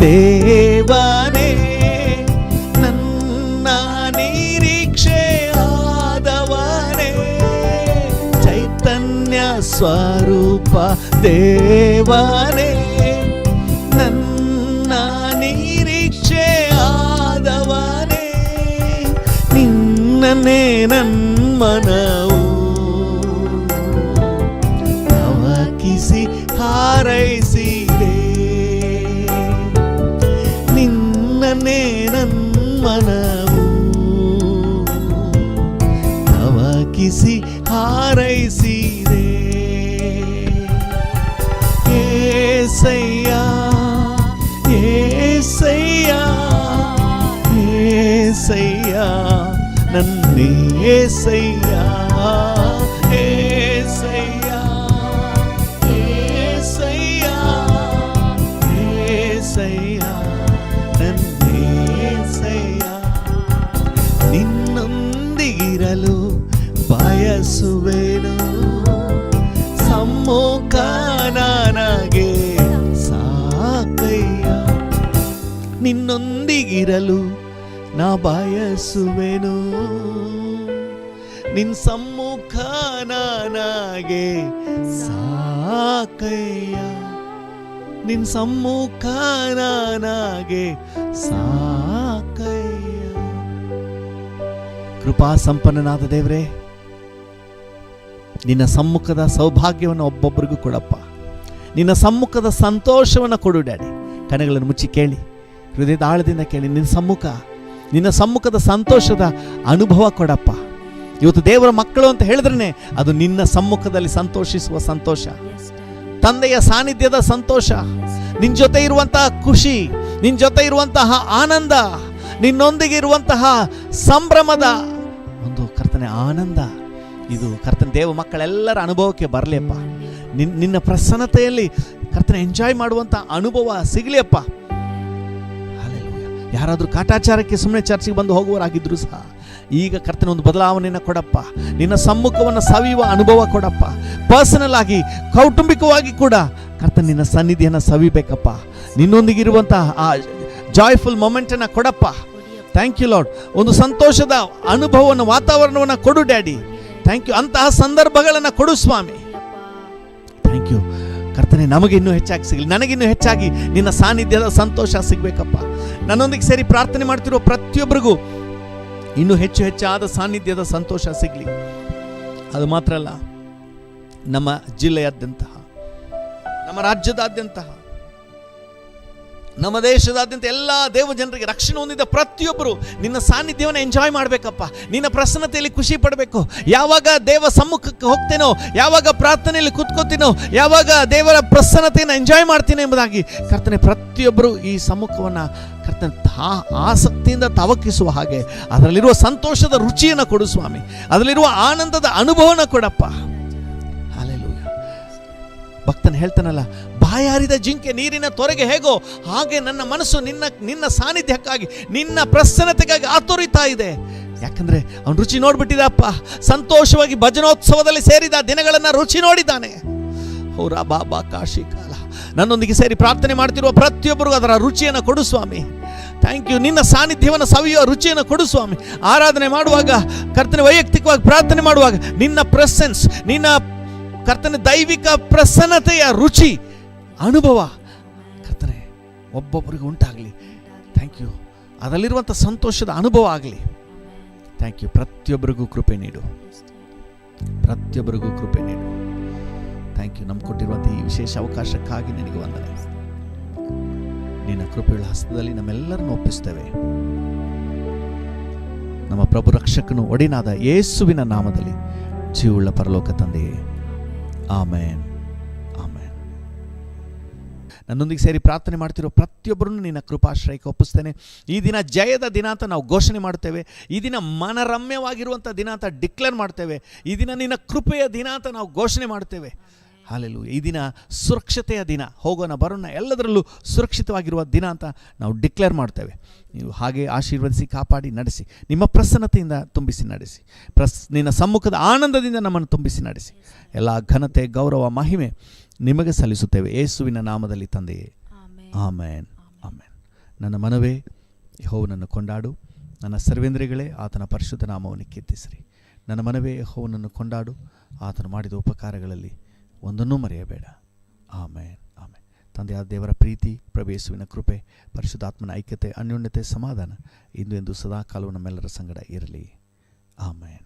ದೇವನೇ ನನ್ನ ನಿರೀಕ್ಷೆ ಆದವನೇ ಚೈತನ್ಯ ಸ್ವರೂಪ ದೇವನೇ ನನ್ನ ನಿರೀಕ್ಷೆ ಆದವನೇ ನಿನ್ನನ್ನೇ ನನ್ಮನವು ತವಕಿಸಿ ಹಾರೈಸಿದೆ ನಿನ್ನನ್ನೇ ನನ್ಮನವು ತವಕಿಸಿ ಹಾರೈಸಿದೆ ಏಸಯ್ಯ ಏಸಯ್ಯ ಏಸಯ್ಯ ನನ್ನೇಸಯ್ಯ ಏಸಯ್ಯ ಏಸಯ್ಯ ಏಸಯ್ಯ ನನ್ನೇಸಯ್ಯ ನಿನ್ನೊಂದಿಗಿರಲು ಬಯಸುವೆನು ಸಮ್ಮುಖ ನನಗೆ ಸಾಕಯ್ಯ ನಿನ್ನೊಂದಿಗಿರಲು ನಾ ಬಯಸುವೆನು ನಿನ್ ಸಮ್ಮುಖ ನನಗೆ ಸಾಕಯ್ಯ ನಿನ್ ಸಮ್ಮುಖ ನನಗೆ ಸಾಕಯ್ಯ. ಕೃಪಾ ಸಂಪನ್ನನಾದ ದೇವರೇ, ನಿನ್ನ ಸಮ್ಮುಖದ ಸೌಭಾಗ್ಯವನ್ನು ಒಬ್ಬೊಬ್ಬರಿಗೂ ಕೊಡಪ್ಪ. ನಿನ್ನ ಸಮ್ಮುಖದ ಸಂತೋಷವನ್ನು ಕೊಡು ಡ್ಯಾಡಿ. ಕಣ್ಣುಗಳನ್ನು ಮುಚ್ಚಿ ಕೇಳಿ, ಹೃದಯದ ಆಳದಿಂದ ಕೇಳಿ. ನಿನ್ನ ಸಮ್ಮುಖದ ಸಂತೋಷದ ಅನುಭವ ಕೊಡಪ್ಪ. ಇವತ್ತು ದೇವರ ಮಕ್ಕಳು ಅಂತ ಹೇಳಿದ್ರೆ ಅದು ನಿನ್ನ ಸಮ್ಮುಖದಲ್ಲಿ ಸಂತೋಷಿಸುವ ಸಂತೋಷ, ತಂದೆಯ ಸಾನ್ನಿಧ್ಯದ ಸಂತೋಷ, ನಿನ್ನ ಜೊತೆ ಇರುವಂತಹ ಖುಷಿ, ನಿನ್ನ ಜೊತೆ ಇರುವಂತಹ ಆನಂದ, ನಿನ್ನೊಂದಿಗೆ ಇರುವಂತಹ ಸಂಭ್ರಮದ ಒಂದು ಕರ್ತನೆ ಆನಂದ. ಇದು ಕರ್ತನ ದೇವ ಮಕ್ಕಳೆಲ್ಲರ ಅನುಭವಕ್ಕೆ ಬರಲಿಯಪ್ಪ. ನಿನ್ನ ಪ್ರಸನ್ನತೆಯಲ್ಲಿ ಕರ್ತನ ಎಂಜಾಯ್ ಮಾಡುವಂಥ ಅನುಭವ ಸಿಗಲಿಯಪ್ಪ. ಯಾರಾದರೂ ಕಾಟಾಚಾರಕ್ಕೆ ಸುಮ್ಮನೆ ಚರ್ಚಿಗೆ ಬಂದು ಹೋಗುವವರಾಗಿದ್ರು ಸಹ ಈಗ ಕರ್ತನ ಒಂದು ಬದಲಾವಣೆಯನ್ನು ಕೊಡಪ್ಪ. ನಿನ್ನ ಸಮ್ಮುಖವನ್ನು ಸವಿಯುವ ಅನುಭವ ಕೊಡಪ್ಪ. ಪರ್ಸನಲ್ ಆಗಿ, ಕೌಟುಂಬಿಕವಾಗಿ ಕೂಡ ಕರ್ತನ ನಿನ್ನ ಸನ್ನಿಧಿಯನ್ನು ಸವಿಬೇಕಪ್ಪ. ನಿನ್ನೊಂದಿಗಿರುವಂತಹ ಆ ಜಾಯ್ಫುಲ್ ಮೊಮೆಂಟನ್ನು ಕೊಡಪ್ಪ. Thank you lord. ಒಂದು ಸಂತೋಷದ ಅನುಭವವನ್ನು, ವಾತಾವರಣವನ್ನು ಕೊಡು ಡ್ಯಾಡಿ. Thank you. ಅಂತಹ ಸಂದರ್ಭಗಳನ್ನು ಕೊಡು ಸ್ವಾಮಿ. ಥ್ಯಾಂಕ್ ಯು ಕರ್ತನೆ. ನಮಗೆ ಇನ್ನೂ ಹೆಚ್ಚಾಗಿ ಸಿಗಲಿ, ನನಗಿನ್ನೂ ಹೆಚ್ಚಾಗಿ ನಿನ್ನ ಸಾನ್ನಿಧ್ಯದ ಸಂತೋಷ ಸಿಗಬೇಕಪ್ಪ. ನನ್ನೊಂದಿಗೆ ಸೇರಿ ಪ್ರಾರ್ಥನೆ ಮಾಡ್ತಿರೋ ಪ್ರತಿಯೊಬ್ಬರಿಗೂ ಇನ್ನೂ ಹೆಚ್ಚಾದ ಸಾನ್ನಿಧ್ಯದ ಸಂತೋಷ ಸಿಗಲಿ. ಅದು ಮಾತ್ರ ಅಲ್ಲ, ನಮ್ಮ ಜಿಲ್ಲೆಯಾದ್ಯಂತಹ, ನಮ್ಮ ರಾಜ್ಯದಾದ್ಯಂತಹ, ನಮ್ಮ ದೇಶದಾದ್ಯಂತ ಎಲ್ಲ ದೇವ ಜನರಿಗೆ ರಕ್ಷಣೆ ಹೊಂದಿದ ಪ್ರತಿಯೊಬ್ಬರು ನಿನ್ನ ಸಾನ್ನಿಧ್ಯವನ್ನು ಎಂಜಾಯ್ ಮಾಡಬೇಕಪ್ಪ. ನಿನ್ನ ಪ್ರಸನ್ನತೆಯಲ್ಲಿ ಖುಷಿ ಪಡಬೇಕು. ಯಾವಾಗ ದೇವ ಸಮ್ಮುಖಕ್ಕೆ ಹೋಗ್ತೇನೋ, ಯಾವಾಗ ಪ್ರಾರ್ಥನೆಯಲ್ಲಿ ಕೂತ್ಕೋತೀನೋ, ಯಾವಾಗ ದೇವರ ಪ್ರಸನ್ನತೆಯನ್ನು ಎಂಜಾಯ್ ಮಾಡ್ತೀನಿ ಎಂಬುದಾಗಿ ಕರ್ತನೆ ಪ್ರತಿಯೊಬ್ಬರು ಈ ಸಮ್ಮುಖವನ್ನು ಕರ್ತನೆ ಆಸಕ್ತಿಯಿಂದ ತವಕಿಸುವ ಹಾಗೆ ಅದರಲ್ಲಿರುವ ಸಂತೋಷದ ರುಚಿಯನ್ನು ಕೊಡು ಸ್ವಾಮಿ. ಅದರಲ್ಲಿರುವ ಆನಂದದ ಅನುಭವನ ಕೊಡಪ್ಪ. ಹಲ್ಲೆಲೂಯಾ. ಭಕ್ತನು ಹೇಳ್ತಾನಲ್ಲ, ಬಾಯಾರಿದ ಜಿಂಕೆ ನೀರಿನ ತೊರೆಗೆ ಹೇಗೋ ಹಾಗೆ ನನ್ನ ಮನಸ್ಸು ನಿನ್ನ ಸಾನ್ನಿಧ್ಯಕ್ಕಾಗಿ, ನಿನ್ನ ಪ್ರಸನ್ನತೆಗಾಗಿ ಆತುರಿತಾ ಇದೆ. ಯಾಕಂದ್ರೆ ಅವನು ರುಚಿ ನೋಡ್ಬಿಟ್ಟಿದೆ ಅಪ್ಪ. ಸಂತೋಷವಾಗಿ ಭಜನೋತ್ಸವದಲ್ಲಿ ಸೇರಿದ ದಿನಗಳನ್ನ ರುಚಿ ನೋಡಿದ್ದಾನೆ. ಹೌರಾ ಬಾಬಾ ಕಾಶಿ ಕಾಲ. ನನ್ನೊಂದಿಗೆ ಸೇರಿ ಪ್ರಾರ್ಥನೆ ಮಾಡ್ತಿರುವ ಪ್ರತಿಯೊಬ್ಬರಿಗೂ ಅದರ ರುಚಿಯನ್ನು ಕೊಡು ಸ್ವಾಮಿ. Thank you. ನಿನ್ನ ಸಾನ್ನಿಧ್ಯವನ್ನು ಸವಿಯುವ ರುಚಿಯನ್ನು ಕೊಡು ಸ್ವಾಮಿ. ಆರಾಧನೆ ಮಾಡುವಾಗ, ಕರ್ತನೆ ವೈಯಕ್ತಿಕವಾಗಿ ಪ್ರಾರ್ಥನೆ ಮಾಡುವಾಗ ನಿನ್ನ ಪ್ರೆಸೆನ್ಸ್, ನಿನ್ನ ಕರ್ತನೆ ದೈವಿಕ ಪ್ರಸನ್ನತೆಯ ರುಚಿ ಅನುಭವ ಕರ್ತನೆ ಒಬ್ಬೊಬ್ಬರಿಗೂ ಉಂಟಾಗಲಿ. Thank you. ಅದರಲ್ಲಿರುವಂಥ ಸಂತೋಷದ ಅನುಭವ ಆಗಲಿ. Thank you. ಪ್ರತಿಯೊಬ್ಬರಿಗೂ ಕೃಪೆ ನೀಡು, ಪ್ರತಿಯೊಬ್ಬರಿಗೂ ಕೃಪೆ ನೀಡು. Thank you. ನಮ್ಗೆ ಕೊಟ್ಟಿರುವಂಥ ಈ ವಿಶೇಷ ಅವಕಾಶಕ್ಕಾಗಿ ನಿನಗೆ ವಂದನೆ. ನಿನ್ನ ಕೃಪೆಗಳ ಹಸ್ತದಲ್ಲಿ ನಮ್ಮೆಲ್ಲರನ್ನು ಒಪ್ಪಿಸ್ತೇವೆ. ನಮ್ಮ ಪ್ರಭು ರಕ್ಷಕನು ಒಡೆಯನಾದ ಯೇಸುವಿನ ನಾಮದಲ್ಲಿ ಜೀವವುಳ್ಳ ಪರಲೋಕ ತಂದೆಯೇ, ಆಮೇನ್, ಆಮೇನ್. ನನ್ನೊಂದಿಗೆ ಸೇರಿ ಪ್ರಾರ್ಥನೆ ಮಾಡ್ತಿರೋ ಪ್ರತಿಯೊಬ್ಬರನ್ನು ನಿನ್ನ ಕೃಪಾಶ್ರಯಕ್ಕೆ ಒಪ್ಪಿಸ್ತೇನೆ. ಈ ದಿನ ಜಯದ ದಿನ ಅಂತ ನಾವು ಘೋಷಣೆ ಮಾಡ್ತೇವೆ. ಈ ದಿನ ಮನರಮ್ಯವಾಗಿರುವಂಥ ದಿನ ಅಂತ ಡಿಕ್ಲೇರ್ ಮಾಡ್ತೇವೆ. ಈ ದಿನ ನಿನ್ನ ಕೃಪೆಯ ದಿನ ಅಂತ ನಾವು ಘೋಷಣೆ ಮಾಡ್ತೇವೆ. ಹಾಲೆಲೂಯಾ. ಈ ದಿನ ಸುರಕ್ಷತೆಯ ದಿನ, ಹೋಗೋಣ ಬರೋಣ ಎಲ್ಲದರಲ್ಲೂ ಸುರಕ್ಷಿತವಾಗಿರುವ ದಿನ ಅಂತ ನಾವು ಡಿಕ್ಲೇರ್ ಮಾಡ್ತೇವೆ. ನೀವು ಹಾಗೆ ಆಶೀರ್ವದಿಸಿ, ಕಾಪಾಡಿ, ನಡೆಸಿ, ನಿಮ್ಮ ಪ್ರಸನ್ನತೆಯಿಂದ ತುಂಬಿಸಿ ನಡೆಸಿ, ನಿನ್ನ ಸಮ್ಮುಖದ ಆನಂದದಿಂದ ನಮ್ಮನ್ನು ತುಂಬಿಸಿ ನಡೆಸಿ. ಎಲ್ಲ ಘನತೆ, ಗೌರವ, ಮಹಿಮೆ ನಿಮಗೆ ಸಲ್ಲಿಸುತ್ತೇವೆ ಯೇಸುವಿನ ನಾಮದಲ್ಲಿ ತಂದೆಯೇ, ಆಮೇನ್, ಆಮೇನ್. ನನ್ನ ಮನವೇ ಯೆಹೋವನನ್ನು ಕೊಂಡಾಡು, ನನ್ನ ಸರ್ವೇಂದ್ರಿಯಗಳೇ ಆತನ ಪರಿಶುದ್ಧ ನಾಮವನ್ನು ಕೀರ್ತಿಸಿರಿ. ನನ್ನ ಮನವೇ ಯೆಹೋವನನ್ನು ಕೊಂಡಾಡು, ಆತನು ಮಾಡಿದ ಉಪಕಾರಗಳಲ್ಲಿ ಒಂದನ್ನೂ ಮರೆಯಬೇಡ. ಆಮೇನ್, ಆಮೇನ್. ತಂದೆಯಾದ ದೇವರ ಪ್ರೀತಿ, ಪ್ರಭು ಯೇಸುವಿನ ಕೃಪೆ, ಪರಿಶುದ್ಧಾತ್ಮನ ಐಕ್ಯತೆ, ಅನ್ಯೋನ್ಯತೆ, ಸಮಾಧಾನ ಇಂದು ಎಂದು ಸದಾಕಾಲವೂ ನಮ್ಮೆಲ್ಲರ ಸಂಗಡ ಇರಲಿ. ಆಮೇನ್.